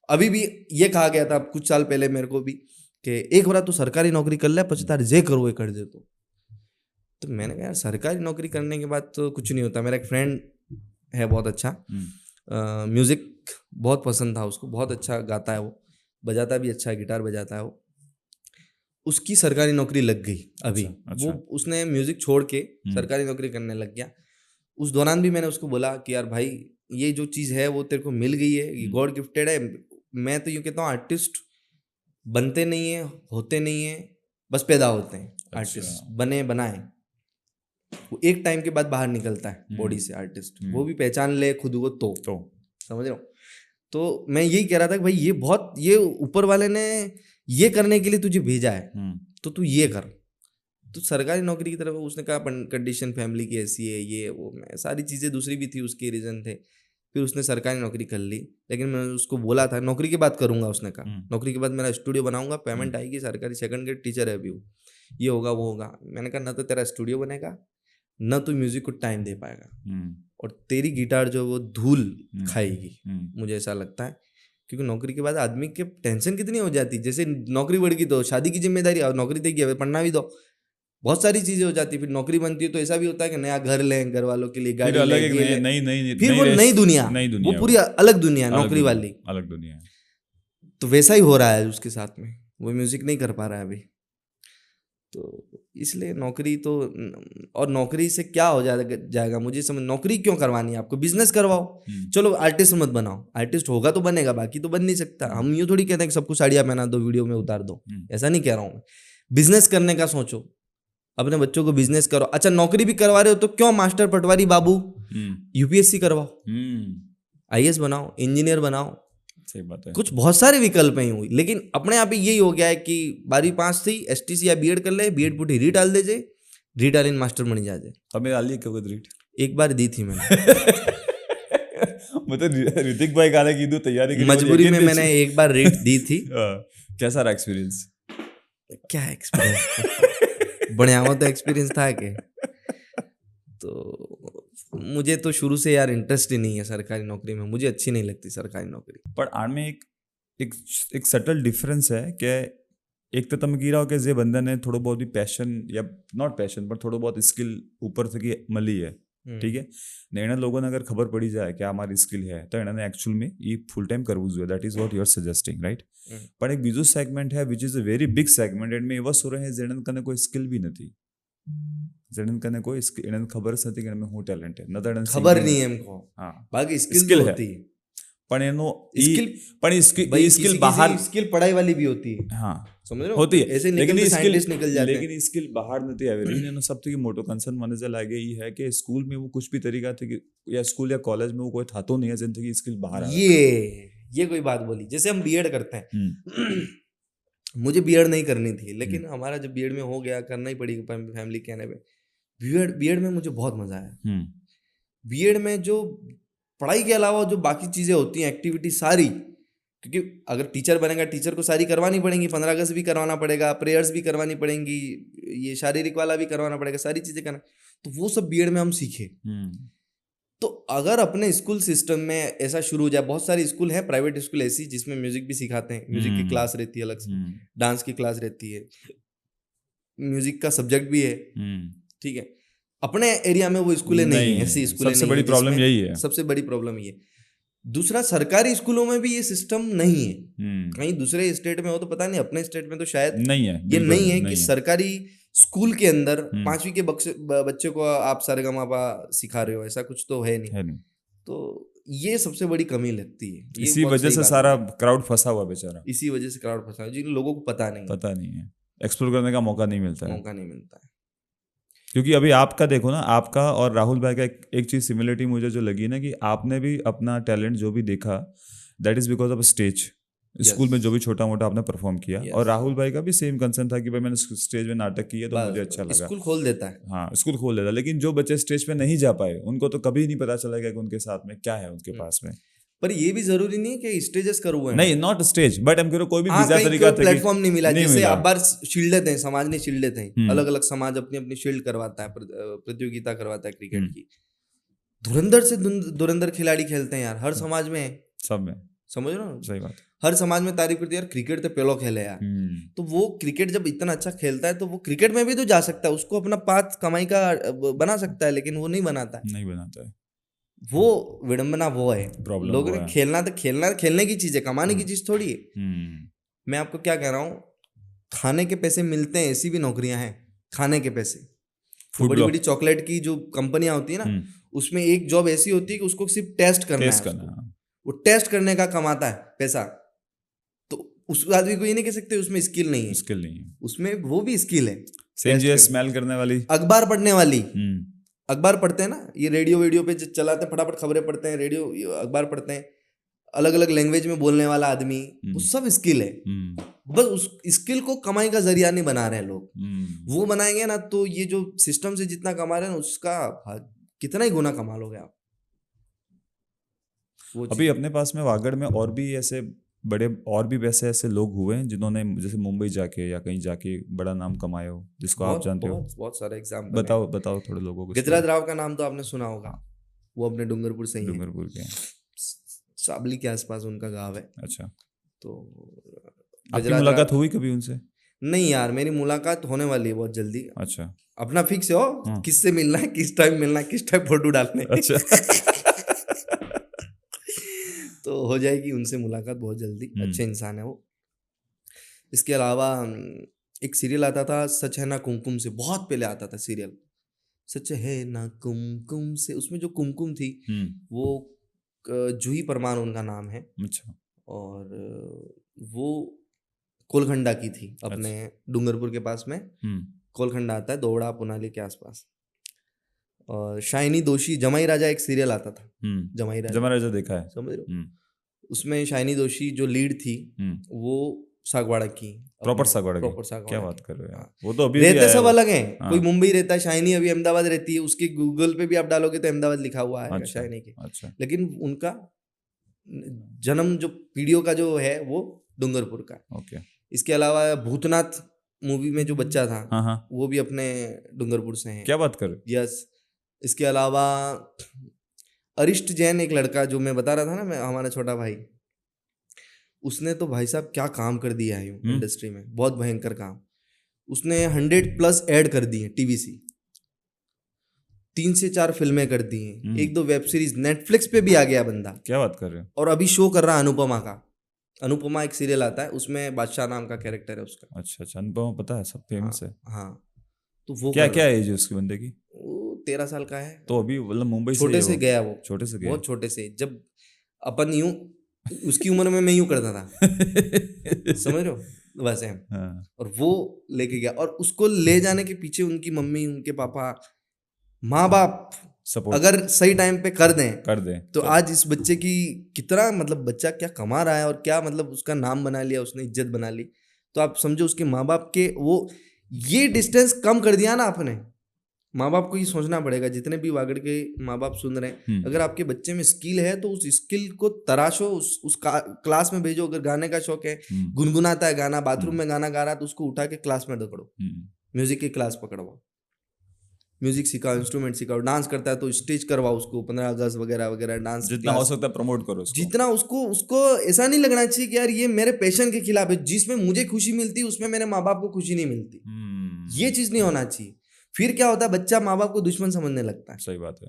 अभी भी ये कहा गया था कुछ साल पहले मेरे को भी कि एक बार तो सरकारी नौकरी कर ले, पछे तार जे करो ये कर दे। तो मैंने कहा यार सरकारी नौकरी करने के बाद तो कुछ नहीं होता। मेरा एक फ्रेंड है बहुत अच्छा, म्यूज़िक बहुत पसंद था उसको, बहुत अच्छा गाता है वो, बजाता भी अच्छा है, गिटार बजाता है वो। उसकी सरकारी नौकरी लग गई अभी। अच्छा। वो उसने म्यूज़िक छोड़ के सरकारी नौकरी करने लग गया। उस दौरान भी मैंने उसको बोला कि यार भाई ये जो चीज़ है वो तेरे को मिल गई है, ये गॉड गिफ्टेड है। मैं तो यूँ कहता हूँ आर्टिस्ट बनते नहीं है, होते नहीं है, बस पैदा होते हैं। आर्टिस्ट बने बनाए, वो एक टाइम के बाद बाहर निकलता है बॉडी से आर्टिस्ट, वो भी पहचान ले खुद को तो समझ रहा हूँ। तो मैं यही कह रहा था कि भाई ये बहुत, ये ऊपर वाले ने ये करने के लिए तुझे भेजा है तो तू ये कर। तो सरकारी नौकरी की तरफ उसने कहा कंडीशन फैमिली की ऐसी है, ये वो, मैं सारी चीज़ें दूसरी भी थी, उसके रीज़न थे। फिर उसने सरकारी नौकरी कर ली, लेकिन मैंने उसको बोला था नौकरी के बाद करूँगा। उसने कहा नौकरी के बाद मेरा स्टूडियो बनाऊंगा, पेमेंट आएगी, सरकारी सेकंड ग्रेड टीचर है अभी वो, ये होगा वो होगा। मैंने कहा ना तो तेरा स्टूडियो बनेगा, न तो म्यूज़िक को टाइम दे पाएगा, और तेरी गिटार जो वो धूल खाएगी, मुझे ऐसा लगता है। क्योंकि नौकरी के बाद आदमी के टेंशन कितनी हो जाती है। जैसे नौकरी बढ़ गई तो शादी की जिम्मेदारी, और नौकरी देगी अब पढ़ना भी दो, बहुत सारी चीजें हो जाती है। फिर नौकरी बनती है तो ऐसा भी होता है कि नया घर लें, घर वालों के लिए गाड़ी लें, फिर वो नई दुनिया, वो पूरी अलग दुनिया, नौकरी वाली अलग दुनिया। तो वैसा ही हो रहा है उसके साथ में, वो म्यूजिक नहीं कर पा रहा है अभी। तो इसलिए नौकरी तो, और नौकरी से क्या हो जाएगा मुझे समझ, नौकरी क्यों करवानी है आपको? बिजनेस करवाओ। चलो आर्टिस्ट मत बनाओ, आर्टिस्ट होगा तो बनेगा, बाकी तो बन नहीं सकता। हम यूँ थोड़ी कहते हैं कि सबको साड़ियाँ पहना दो, वीडियो में उतार दो, ऐसा नहीं कह रहा हूँ मैं। बिजनेस करने का सोचो, अपने बच्चों को बिजनेस करो। अच्छा नौकरी भी करवा रहे हो तो क्यों मास्टर पटवारी बाबू यूपीएससी करवाओ, आईएएस बनाओ, इंजीनियर बनाओ। सही बात है। कुछ बहुत सारे विकल्प हैं हुई, लेकिन अपने आप ही यही हो गया है कि 12वीं पास थी, एसटीसी या बीएड कर ले, बीएड पुटी री डाल दे जे, री डालिन मास्टर बनी जा जाए। हमें डाली क्यों रीट? एक बार दी थी मैंने मतलब ऋतिक भाई गाने की तैयारी की मजबूरी में मैंने एक बार रीट दी थी। कैसा रहा एक्सपीरियंस? क्या एक्सपीरियंस बढ़िया हो तो एक्सपीरियंस था के। तो मुझे तो शुरू से यार इंटरेस्ट ही नहीं है सरकारी नौकरी में, मुझे अच्छी नहीं लगती सरकारी नौकरी। पर आड़ में एक सटल डिफरेंस है कि एक तो तम कीरा हो कि जे बंदे ने थोड़ा बहुत ही पैशन, या नॉट पैशन पर थोड़ा बहुत स्किल ऊपर से की मली है, ठीक है ને એના લોકોને અગર ખબર પડી જાય કે આ મારી સ્કિલ છે તો એનાને એકચ્યુઅલમાં એ ફૂલ ટાઈમ કરવું જોઈએ that is what you are suggesting right પણ એક બીજું સેગમેન્ટ છે which is a very big segment and એવા સોરે છે જેને કને કોઈ સ્કિલ બી નથી જેને કને કોઈ એને ખબર જ નથી કે એમાં હું ટેલેન્ટ છે ન તો खबर नहीं है हमको હા बाकी स्किल Skill तो है। होती है પણ એનો Skill- પણ भाई એ સ્કિલ બહાર स्किल पढ़ाई वाली भी होती है હા समझ रहे हो होती है ऐसे लेकिन निकल ये स्किल साइंटिस्ट निकल जाते हैं लेकिन ये स्किल बाहर नहीं આવી રહી એનો સૌથી મોટો કન્સર્ન મને જે લાગે એ है कि स्कूल में वो कुछ भी तरीका थे कि या स्कूल या कॉलेज में वो कोई था तो नहीं है जिंदगी स्किल बाहर आ ये कोई बात बोली जैसे हम बीएड करते हैं हम्म मुझे बीएड नहीं करनी थी लेकिन हमारा जब बीएड में हो गया करना ही पड़ी फैमिली कहने पे बीएड में मुझे बहुत मजा आया हम्म बीएड में जो पढ़ाई के अलावा जो बाकी चीजें होती हैं एक्टिविटी सारी क्योंकि अगर टीचर बनेगा टीचर को सारी करवानी पड़ेंगी 15 अगस्त भी करवाना पड़ेगा प्रेयर्स भी करवानी पड़ेंगी ये शारीरिक वाला भी करवाना पड़ेगा सारी चीजें करना तो वो सब बीएड में हम सीखे तो अगर अपने स्कूल सिस्टम में ऐसा शुरू हो जाए बहुत सारे स्कूल हैं प्राइवेट स्कूल ऐसी जिसमें म्यूजिक भी सिखाते हैं म्यूजिक की क्लास रहती है अलग से डांस की क्लास रहती है म्यूजिक का सब्जेक्ट भी है ठीक है अपने एरिया में वो स्कूलें नहीं है ऐसी स्कूलें सबसे बड़ी प्रॉब्लम यही है सबसे बड़ी प्रॉब्लम ये दूसरा सरकारी स्कूलों में भी ये सिस्टम नहीं है कहीं दूसरे स्टेट में हो तो पता नहीं अपने स्टेट में तो शायद नहीं है ये नहीं है कि सरकारी स्कूल के अंदर 5वीं के बच्चे को आप सारेगामापा सिखा रहे हो ऐसा कुछ तो है नहीं तो ये सबसे बड़ी कमी लगती है इसी वजह से सारा क्राउड फंसा हुआ बेचारा इसी वजह से क्राउड फंसा जिन लोगों को पता नहीं है एक्सप्लोर करने का मौका नहीं मिलता है क्योंकि अभी आपका देखो ना आपका और राहुल भाई का एक चीज सिमिलरिटी मुझे जो लगी ना कि आपने भी अपना टैलेंट जो भी देखा that is because of stage school में जो भी छोटा मोटा आपने परफॉर्म किया और राहुल भाई का भी सेम कंसर्न था कि भाई मैंने स्टेज में नाटक किया तो मुझे अच्छा लगा स्कूल खोल देता है हाँ स्कूल खोल देता है लेकिन जो बच्चे स्टेज पे नहीं जा पाए उनको तो कभी नहीं पता चलेगा कि उनके साथ में क्या है उनके पास में पर ये भी जरूरी नहीं है कि स्टेजेस कर हुए नहीं नॉट स्टेज बट हम कह कोई भी बीजा तरीका प्लेटफॉर्म नहीं मिला जैसे आप बार शील्ड देते हैं समाज ने शील्ड देते हैं अलग अलग समाज अपनी अपनी शील्ड करवाता है प्रतियोगिता करवाता है क्रिकेट की धुरंधर से धुरंधर खिलाड़ी खेलते हैं यार हर समाज में सब में समझ रहे हो सही बात हर समाज में तारीफ करती है यार क्रिकेट तो पहलो खेले यार तो वो क्रिकेट जब इतना अच्छा खेलता है तो वो क्रिकेट में भी तो जा सकता है उसको अपना पाथ कमाई का बना सकता है लेकिन वो नहीं बनाता है वो विडंबना वो है लोगों ने खेलना तो खेलने की चीज है कमाने की चीज थोड़ी है मैं आपको क्या कह रहा हूँ खाने के पैसे मिलते हैं ऐसी भी नौकरियां हैं खाने के पैसे बड़ी बड़ी चॉकलेट की जो कंपनियां होती है ना उसमें एक जॉब ऐसी होती है कि उसको सिर्फ टेस्ट करना है वो टेस्ट करने का कमाता है पैसा तो उस आदमी को ये नहीं कह सकते उसमें स्किल नहीं है उसमें वो भी स्किल है स्मेल करने वाली अखबार पढ़ने वाली अखबार पढ़ते हैं ना ये रेडियो पे चलाते हैं फटाफट खबरें पढ़ते हैं रेडियो अखबार पढ़ते हैं अलग अलग लैंग्वेज में बोलने वाला आदमी वो सब स्किल है बस उस स्किल को कमाई का जरिया नहीं बना रहे हैं लोग वो बनाएंगे ना तो ये जो सिस्टम से जितना कमा रहे हैं उसका कितना ही गुना कमा लोगे आप अभी अपने पास में वागड़ में और भी ऐसे बड़े और भी वैसे ऐसे लोग हुए हैं जिन्होंने जैसे मुंबई जाके या कहीं जाके बड़ा नाम कमाए हो जिसको आप जानते हो बहुत सारे एग्जाम्पल बताओ थोड़े लोगों को गजराज राव का नाम तो आपने सुना होगा वो अपने डूंगरपुर से ही डूंगरपुर के साबली के आसपास उनका गांव है अच्छा तो आपकी मुलाकात हुई कभी उनसे नहीं यार मेरी मुलाकात होने वाली है बहुत जल्दी अच्छा अपना फिक्स है हो किससे मिलना है किस टाइम मिलना है किस टाइम फोटो डालने अच्छा तो हो जाएगी उनसे मुलाकात बहुत जल्दी अच्छे इंसान है वो इसके अलावा एक सीरियल आता था सच है ना कुमकुम से बहुत पहले आता था सीरियल सच है ना कुमकुम से उसमें जो कुमकुम थी वो जूही परमार उनका नाम है अच्छा और वो कोलखंडा की थी अपने डूंगरपुर के पास में कोलखंडा आता है दोवड़ा पुनाली के आसपास और शाइनी दोषी जमाई राजा एक सीरियल आता था जमाई राजा देखा है समझ रहे हो उसमें शाइनी दोषी जो लीड थी वो सागवाड़ा की प्रॉपर सागवाड़ा क्या बात कर रहे हो वो तो अभी रहते सब अलग हैं कोई मुंबई रहता है शाइनी अभी अहमदाबाद रहती है उसके गूगल पे भी आप डालोगे तो अहमदाबाद लिखा हुआ है शाइनी के लेकिन उनका जन्म जो पीढ़ियों का जो है वो डूंगरपुर का ओके इसके अलावा भूतनाथ मूवी में जो बच्चा था वो भी अपने डूंगरपुर से है क्या बात कर यस इसके अलावा अरिष्ट जैन एक लड़का जो मैं बता रहा था ना मैं हमारा छोटा भाई उसने तो भाई साहब क्या काम कर दिया है इंडस्ट्री में बहुत भयंकर काम उसने 100+ ऐड कर दिए टीवीसी 3 से 4 फिल्में कर दी हैं, 1-2 वेब सीरीज, नेटफ्लिक्स पे भी आ गया बंदा, क्या बात कर रहे हो? और अभी शो कर रहा है अनुपमा का। अनुपमा एक सीरियल आता है, उसमें बादशाह नाम का कैरेक्टर है उसका। अच्छा अच्छा, अनुपमा पता है, सब फेमस है। हाँ, तो वो क्या कर क्या रहा है। एज है उसके बंदे की? वो 13 साल का है, तो अभी मतलब मुंबई छोटे ही से है गया वो, छोटे से गया। बहुत छोटे से। जब अपन यूं उसकी उम्र में मैं यूं करता था, समझ रहे हो, वैसे हम। हाँ, और वो लेके गया, और उसको ले जाने के पीछे उनकी मम्मी, उनके पापा, माँ बाप सपोर्ट अगर सही टाइम पे कर दें कर दे तो आज इस बच्चे की कितना, मतलब बच्चा क्या कमा रहा है, और क्या मतलब उसका नाम बना लिया उसने, इज्जत बना ली। तो आप समझो उसके माँ बाप के वो, ये डिस्टेंस कम कर दिया ना आपने। माँ बाप को ये सोचना पड़ेगा, जितने भी वागड़ के माँ बाप सुन रहे हैं, अगर आपके बच्चे में स्किल है तो उस स्किल को तराशो, उस क्लास में भेजो। अगर गाने का शौक है, गुनगुनाता है गाना, बाथरूम में गाना गा रहा है, तो उसको उठा के क्लास में पकड़ो, म्यूजिक की क्लास पकड़वाओ, म्यूजिक सिखाओ, इंस्ट्रूमेंट सिखाओ। डांस करता है तो स्टेज करवाओ उसको, 15 अगस्त वगैरह वगैरह डांस जितना हो सकता है प्रमोट करो उसको। जितना उसको उसको ऐसा नहीं लगना चाहिए कि यार ये मेरे पैशन के खिलाफ है, जिसमें मुझे खुशी मिलती है उसमें मेरे माँ बाप को खुशी नहीं मिलती। ये चीज नहीं होना चाहिए। फिर क्या होता है, बच्चा माँ बाप को दुश्मन समझने लगता है, सही बात है।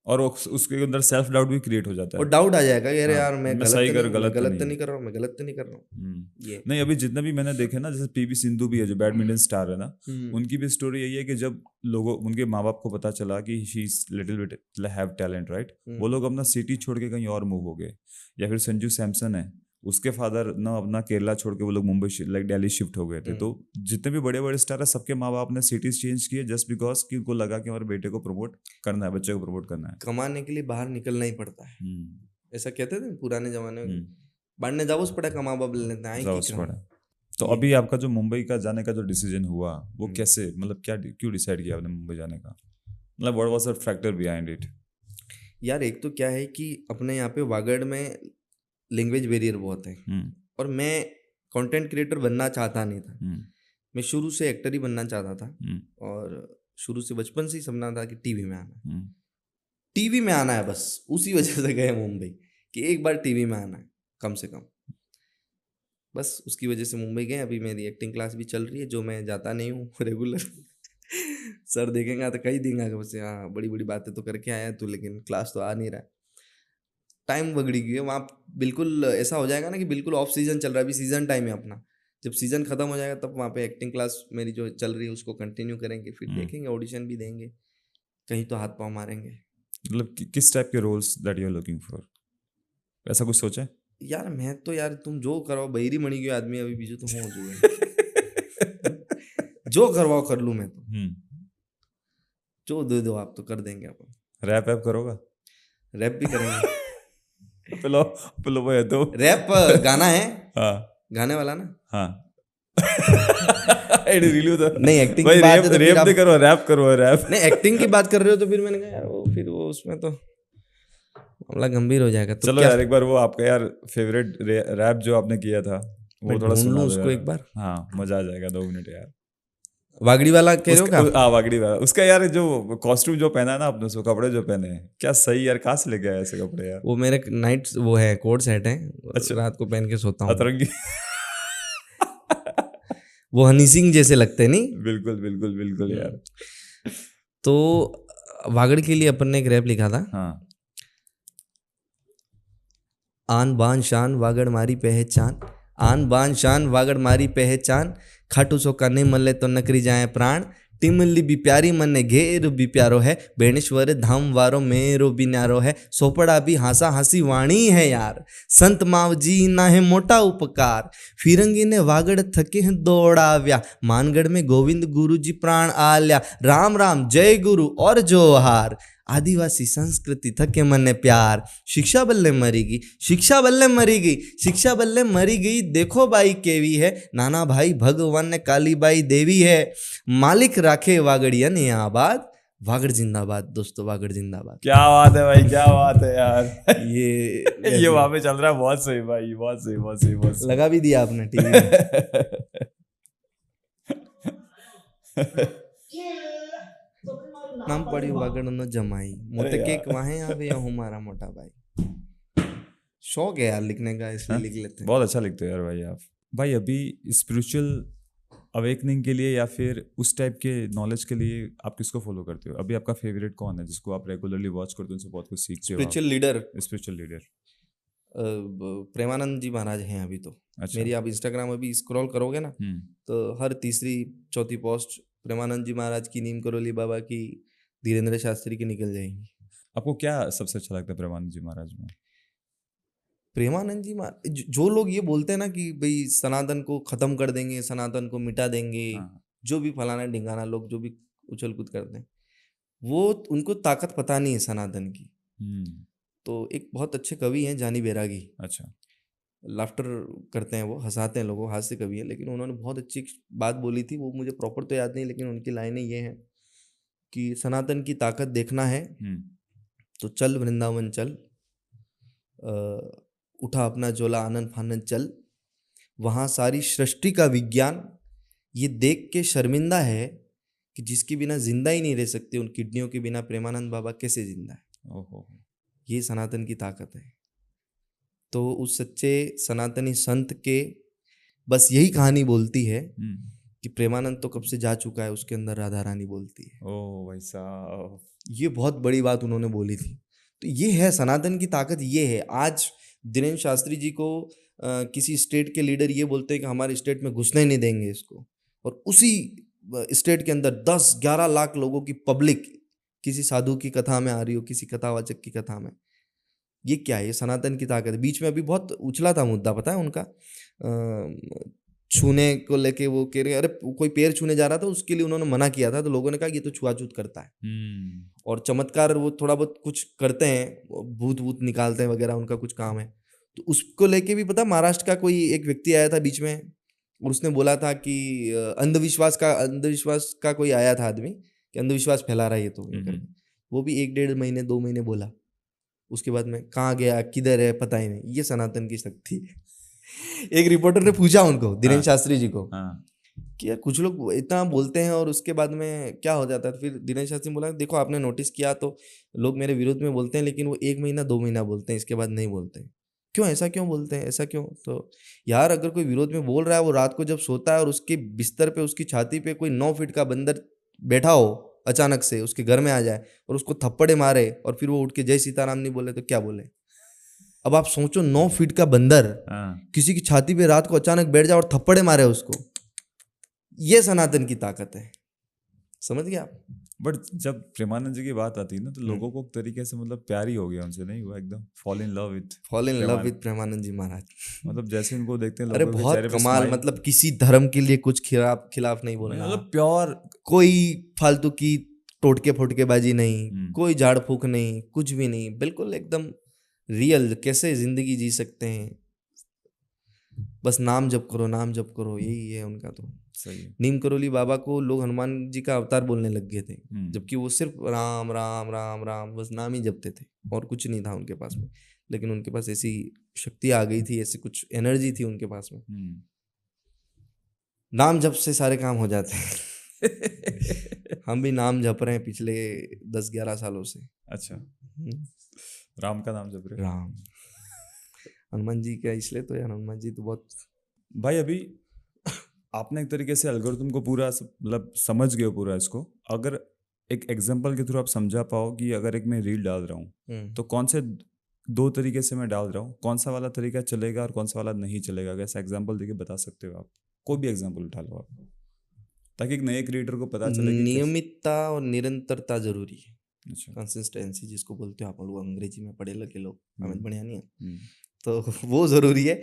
और उसके अंदर सेल्फ डाउट भी क्रिएट हो जाता है, और डाउट आ जाएगा कि अरे हाँ, यार मैं सही कर गलत गलत तो नहीं कर रहा हूँ, मैं गलत तो नहीं कर रहा हूँ। ये नहीं, अभी जितने भी मैंने देखे ना, जैसे पीवी सिंधु भी है जो बैडमिंटन स्टार है ना, उनकी भी स्टोरी यही है कि जब लोगों, उनके माँ बाप को पता चला कि she is little bit have talent, right, वो लोग अपना सिटी छोड़ के कहीं और मूव हो गए। या फिर संजू सैमसन है, उसके फादर ना अपना केरला छोड़ के वो लोग मुंबई लाइक दिल्ली शिफ्ट हो गए थे। तो जितने भी बड़े बड़े स्टार है, सबके माँ बाप ने सिटीज चेंज किए जस्ट बिकॉज कि उनको लगा कि हमारे बेटे को प्रमोट करना है, बच्चे को प्रमोट करना है। कमाने के लिए बाहर निकलना ही पड़ता है, ऐसा कहते थे पुराने जमाने में, बांटने जाओ पड़ा कमा बाप ले लेते हैं। तो अभी आपका जो मुंबई का जाने का जो डिसीजन हुआ, वो कैसे, मतलब क्या, क्यों डिसाइड किया आपने मुंबई जाने का? मतलब what was the factor behind it? यार एक तो क्या है कि अपने यहाँ पे वागड़ में लैंग्वेज बैरियर बहुत है, और मैं कंटेंट क्रिएटर बनना चाहता नहीं था। मैं शुरू से एक्टर ही बनना चाहता था, और शुरू से बचपन से ही सपना था कि टीवी में आना, टीवी में आना है बस। उसी वजह से गए मुंबई कि एक बार टीवी में आना है कम से कम, बस उसकी वजह से मुंबई गए। अभी मेरी एक्टिंग क्लास भी चल रही है, जो मैं जाता नहीं हूँ रेगुलर। सर देखेंगे तो कही देंगे कि बस हाँ बड़ी बड़ी बातें तो करके आया तू, लेकिन क्लास तो आ नहीं रहा है। टाइम बगड़ी गई है वहाँ, बिल्कुल ऐसा हो जाएगा ना कि बिल्कुल ऑफ सीजन चल रहा है, अभी सीजन टाइम है अपना। जब सीजन खत्म हो जाएगा तब वहाँ पे एक्टिंग क्लास मेरी जो चल रही है उसको कंटिन्यू करेंगे, फिर देखेंगे, ऑडिशन भी देंगे, कहीं तो हाथ पाँव मारेंगे। मतलब किस टाइप के roles that you are looking for, ऐसा कुछ सोचा है? यार मैं तो यार तुम जो करवाओ, बहिरी मणि गयो आदमी अभी बीजू तो हो जुए। जो करवाओ कर लूँ मैं तो, जो दे दो आप तो कर देंगे अपन। रैप ऐप करोगा? रैप भी करेंगे। पिलो पिलो भाई तो रैप गाना है, हाँ गाने वाला ना, हाँ। रियली होता नहीं एक्टिंग भाई, की बात है तो रैप फिर नहीं करो, रैप करो, रैप। नहीं एक्टिंग की बात कर रहे हो तो फिर मैंने कहा यार वो फिर वो उसमें तो मामला गंभीर हो जाएगा। तो चलो यार एक बार वो आपका यार फेवरेट रैप जो आपने किया था वो थोड़ा सुना दो उसको यार। एक बार, हाँ मजा आ जाएगा, 2 मिनट यार। वागड़ी वाला कह रहे हो क्या? हाँ वागड़ी वाला, उसका यार जो कॉस्ट्यूम जो पहना है ना आपने, उसको कपड़े जो पहने हैं, क्या सही यार, कहाँ से लेके आया ऐसे कपड़े यार? वो मेरे नाइट वो है, कोट सेट है, अच्छा। रात को पहन के सोता हूँ। अतरंगी। वो हनी सिंह जैसे लगते नहीं? बिल्कुल बिल्कुल बिल्कुल यार। तो वागड़ के लिए अपन ने एक रैप लिखा था, हाँ आन बान शान वागड़ मारी पहचान, आन बान शान वागड़ मारी पहचान, खाटू सो का नहीं मल्ले तो नकरी जाए प्राण, टिमली भी प्यारी मन्ने घेर भी प्यारो है, बेणेश्वर धाम वारो मेरो भी न्यारो है, सोपड़ा भी हासा हंसी वाणी है यार, संत माव जी ना है मोटा उपकार, फिरंगी ने वागड़ थके हैं दौड़ाव्या, मानगढ़ में गोविंद गुरु जी प्राण आल्या, राम राम जय गुरु और जोहार, आदिवासी संस्कृति थके मन्ने प्यार, शिक्षा बल्ले मरीगी, शिक्षा बल्ले मरीगी, शिक्षा बल्ले मरी गई, देखो बाई केवी है, नाना भाई भगवान ने काली बाई देवी है, मालिक राखे वागड़िया ने आबाद, वागड़ जिंदाबाद दोस्तों, वागड़ जिंदाबाद। क्या बात है भाई, क्या बात है यार। ये वहां पे चल रहा है, बहुत सही भाई, बहुत सही बहुत सही बहुत सही। लगा भी दिया आपने टीवी में। नाम पड़ी वागड़ न जमाई, मोते केक वाहे आवे या हमारा मोटा भाई। शौक है यार लिखने का, इसलिए लिख लेते हैं। बहुत अच्छा लिखते हो यार भाई आप। भाई अभी स्पिरिचुअल अवेकनिंग के लिए या फिर उस टाइप के नॉलेज के लिए आप किसको फॉलो करते हो? अभी आपका फेवरेट कौन है जिसको आप रेगुलरली वॉच करते हो, उनसे बहुत कुछ सीखते हो? Spiritual leader spiritual leader Premanand ji Maharaj हैं अभी तो। अच्छा। मेरी आप इंस्टाग्राम अभी स्क्रॉल करोगे ना तो हर तीसरी चौथी पोस्ट प्रेमानंद जी महाराज की, नीम करोली बाबा की, धीरेन्द्र शास्त्री की निकल जाएंगी। आपको क्या सबसे अच्छा लगता है प्रेमानंद जी महाराज में? प्रेमानंद जी महाराज जो लोग ये बोलते हैं ना कि भाई सनातन को खत्म कर देंगे, सनातन को मिटा देंगे, हाँ। जो भी फलाना ढिंगाना लोग जो भी उछल कूद करते हैं, वो उनको ताकत पता नहीं है सनातन की। तो एक बहुत अच्छे कवि हैं जानी बैरागी, अच्छा। लाफ्टर करते हैं, वो हंसाते हैं लोगों, हास्य कवि है, लेकिन उन्होंने बहुत अच्छी एक बात बोली थी, वो मुझे प्रॉपर तो याद नहीं, लेकिन उनकी लाइनें ये हैं कि सनातन की ताकत देखना है तो चल वृंदावन चल, उठा अपना झोला आनंद फानंद चल, वहाँ सारी सृष्टि का विज्ञान ये देख के शर्मिंदा है कि जिसके बिना जिंदा ही नहीं रह सकते, उन किडनियों के बिना प्रेमानंद बाबा कैसे जिंदा है। ओहो। ये सनातन की ताकत है। तो उस सच्चे सनातनी संत के बस यही कहानी बोलती है कि प्रेमानंद तो कब से जा चुका है, उसके अंदर राधा रानी बोलती है। ओह भाई साहब, ये बहुत बड़ी बात उन्होंने बोली थी। तो ये है सनातन की ताकत, ये है। आज धीरेन्द्र शास्त्री जी को किसी स्टेट के लीडर ये बोलते हैं कि हमारे स्टेट में घुसने नहीं देंगे इसको, और उसी स्टेट के अंदर 10-11 लाख लोगों की पब्लिक किसी साधु की कथा में आ रही हो, किसी कथावाचक की कथा में। ये क्या है? ये सनातन की ताकत है। बीच में अभी बहुत उछला था मुद्दा, पता है उनका, छूने को लेके, वो कह रहे अरे कोई पैर छूने जा रहा था, उसके लिए उन्होंने मना किया था, तो लोगों ने कहा ये तो छुआछूत करता है। और चमत्कार वो थोड़ा बहुत कुछ करते हैं, भूत भूत निकालते हैं वगैरह, उनका कुछ काम है। तो उसको लेके भी पता, महाराष्ट्र का कोई एक व्यक्ति आया था बीच में और उसने बोला था कि अंधविश्वास का कोई आया था आदमी कि अंधविश्वास फैला रहा है ये तो, वो भी 1-1.5 महीने 2 महीने बोला, उसके बाद में कहाँ गया, किधर है, पता ही नहीं। ये सनातन की शक्ति है। एक रिपोर्टर ने पूछा उनको, धीरेन्द्र शास्त्री जी को, कि यार कुछ लोग इतना बोलते हैं और उसके बाद में क्या हो जाता है। फिर धीरेन्द्र शास्त्री ने बोला देखो आपने नोटिस किया तो लोग मेरे विरोध में बोलते हैं, लेकिन वो 1 महीना 2 महीना बोलते हैं, इसके बाद नहीं बोलते। क्यों, ऐसा क्यों बोलते हैं, ऐसा क्यों? तो यार अगर कोई विरोध में बोल रहा है, वो रात को जब सोता है और उसके बिस्तर पे, उसकी छाती पे कोई 9 फीट का बंदर बैठा हो, अचानक से उसके घर में आ जाए और उसको थप्पड़े मारे और फिर वो उठ के जय सीताराम नहीं बोले तो क्या बोले? अब आप सोचो, 9 फीट का बंदर किसी की छाती पे रात को अचानक बैठ जाए और थप्पड़े मारे उसको। ये सनातन की ताकत है, समझ गए आप? बट जब प्रेमानंद जी की बात आती है ना, तो लोगों को एक तरीके से मतलब प्यार ही हो गया उनसे, नहीं हुआ? एकदम fall in love with Premanand ji Maharaj. मतलब जैसे उनको देखते हैं अरे बहुत कमाल, मतलब किसी धर्म के लिए कुछ खिलाफ नहीं बोलना, मतलब प्योर, कोई फालतू की टोटके फोटकेबाजी नहीं, कोई झाड़ फूक नहीं, कुछ भी नहीं, बिल्कुल एकदम रियल, कैसे जिंदगी जी सकते हैं, बस नाम जप करो, नाम जप करो, यही है उनका। तो सही है। नीम करोली बाबा को लोग हनुमान जी का अवतार बोलने लग गए थे, जबकि वो सिर्फ राम राम राम राम बस नाम ही जपते थे और कुछ नहीं था उनके पास में। लेकिन उनके पास ऐसी शक्ति आ गई थी, ऐसी कुछ एनर्जी थी उनके पास में। नाम जप से सारे काम हो जाते हैं। हम भी नाम जप रहे हैं पिछले 10-11 सालों से। अच्छा, राम का नाम जप रहे? राम, हनुमान जी का इसलिए तो यार, हनुमान जी तो बहुत। भाई अभी आपने एक तरीके से एल्गोरिथम को पूरा मतलब समझ गए पूरा इसको। अगर एक एग्जांपल के थ्रू आप समझा पाओ कि अगर एक मैं रील डाल रहा हूँ तो कौन से 2 तरीके से मैं डाल रहा हूँ, कौन सा वाला तरीका चलेगा और कौन सा वाला नहीं चलेगा, कैसा एग्जांपल देके बता सकते हो आप? कोई भी एग्जांपल उठा लो आप, ताकि एक नए क्रिएटर को पता चले कि नियमितता और निरंतरता जरूरी है। अच्छा, कंसिस्टेंसी जिसको बोलते हो आप लोग, अंग्रेजी में पढ़े लिखे लोग, हमें बढ़िया नहीं है, तो वो जरूरी है।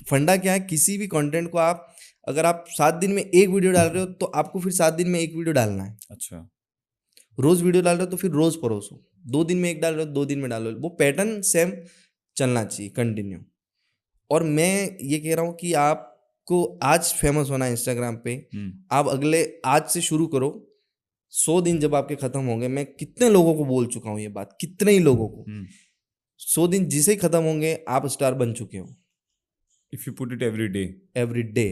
फंडा क्या है, किसी भी कंटेंट को आप अगर आप 7 दिन में एक वीडियो डाल रहे हो तो आपको फिर 7 दिन में एक वीडियो डालना है। अच्छा, रोज वीडियो डाल रहे हो तो फिर रोज परोसो। 2 दिन में एक डाल रहे हो 2 दिन में डालो, वो पैटर्न सेम चलना चाहिए, कंटिन्यू। और मैं ये कह रहा हूँ कि आपको आज फेमस होना है इंस्टाग्राम पे, आप अगले आज से शुरू करो। 100 दिन जब आपके खत्म होंगे, मैं कितने लोगों को बोल चुका हूँ ये बात, कितने ही लोगों को, 100 दिन जिसे ही खत्म होंगे आप स्टार बन चुके हो। If you put it every day,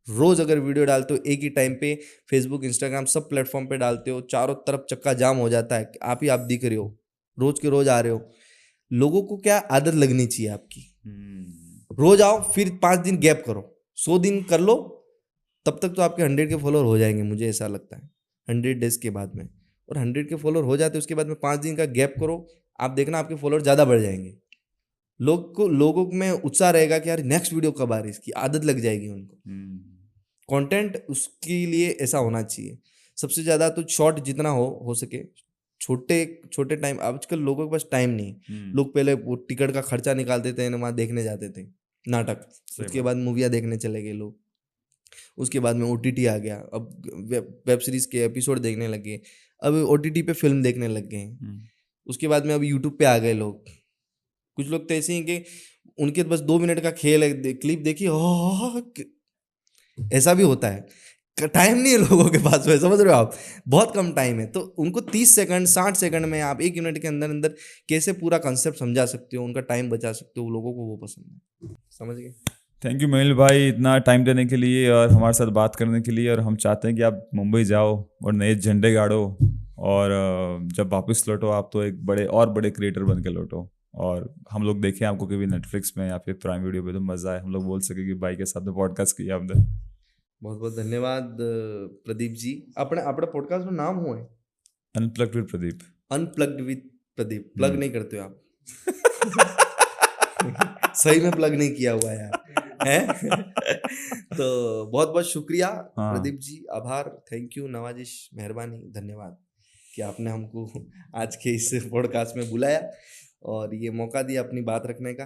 रोज अगर वीडियो डालते हो एक ही टाइम पे, फेसबुक इंस्टाग्राम सब प्लेटफॉर्म पे डालते हो, चारों तरफ चक्का जाम हो जाता है, आप दिख रहे हो, रोज के रोज आ रहे हो। लोगों को क्या आदत लगनी चाहिए आपकी, रोज आओ, फिर 5 दिन गैप करो, 100 दिन कर लो, तब तक तो आपके 100 के फॉलोअर हो जाएंगे, मुझे ऐसा लगता है 100 डेज के बाद में। और 100 के फॉलोअर हो जाते उसके बाद में 5 दिन का गैप करो, आप देखना आपके फॉलोअर ज़्यादा बढ़ जाएंगे। लोगों में उत्साह रहेगा कि यार नेक्स्ट वीडियो कब आ रही है, इसकी आदत लग जाएगी उनको। कंटेंट उसके लिए ऐसा होना चाहिए। सबसे ज़्यादा तो शॉर्ट जितना हो सके, छोटे छोटे टाइम। आजकल लोगों के पास टाइम नहीं है। लोग पहले वो टिकट का खर्चा निकालते थे, वहाँ देखने जाते थे नाटक, उसके बाद मूवियाँ देखने चले गए लोग, उसके बाद में OTT आ गया, अब वेब सीरीज के एपिसोड देखने लगे, अब OTT पे फिल्म देखने लग गए हैं, उसके बाद में अब यूट्यूब पे आ गए लोग। कुछ लोग तो ऐसे ही कि उनके बस 2 मिनट का खेल है, क्लिप देखी, ऐसा भी होता है। टाइम नहीं है लोगों के पास में, समझ रहे हो आप, बहुत कम टाइम है। तो उनको 30 सेकंड 60 सेकंड में आप 1 मिनट के अंदर अंदर कैसे पूरा कंसेप्ट समझा सकते हो, उनका टाइम बचा सकते हो, लोगों को वो पसंद है। समझ गए? थैंक यू मेहुल भाई इतना टाइम देने के लिए और हमारे साथ बात करने के लिए। और हम चाहते हैं कि आप मुंबई जाओ और नए झंडे गाड़ो, और जब वापस लौटो आप तो एक बड़े क्रिएटर बन के लौटो, और हम लोग देखें आपको कभी नेटफ्लिक्स में या फिर प्राइम वीडियो पे, तो मज़ा आए, हम लोग बोल सके कि भाई के साथ में पॉडकास्ट किया हमने। बहुत बहुत धन्यवाद प्रदीप जी। अपने पॉडकास्ट में नाम हुआ है unplugged with Pradeep. Unplugged with Pradeep. Plug नहीं करते हो आप? सही में प्लग नहीं किया हुआ है तो बहुत बहुत शुक्रिया प्रदीप जी, आभार, थैंक यू, नवाजिश, मेहरबानी, धन्यवाद कि आपने हमको आज के इस पॉडकास्ट में बुलाया और ये मौका दिया अपनी बात रखने का।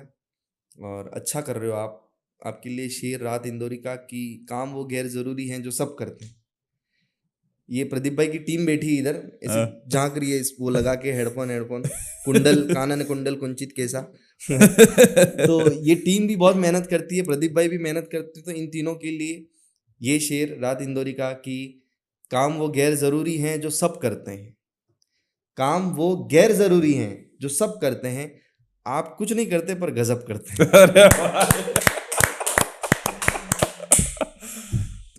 और अच्छा कर रहे हो आप। आपके लिए शेर राहत इंदौरी का कि काम वो गैर जरूरी हैं जो सब करते हैं। ये प्रदीप भाई की टीम बैठी इधर ऐसे झांक रही है, इस वो लगा के हेडफोन कुंडल कानन कुंडल कुंचित कैसा तो ये टीम भी बहुत मेहनत करती है, प्रदीप भाई भी मेहनत करते हैं। तो इन तीनों के लिए ये शेर राहत इंदौरी का कि काम वो गैर जरूरी हैं जो सब करते हैं, काम वो गैर जरूरी हैं जो सब करते हैं, आप कुछ नहीं करते पर गजब करते हैं।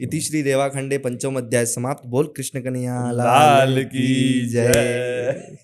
इति श्री रेवाखंडे पंचम अध्याय समाप्त। बोल कृष्ण कन्हैया लाल की जय।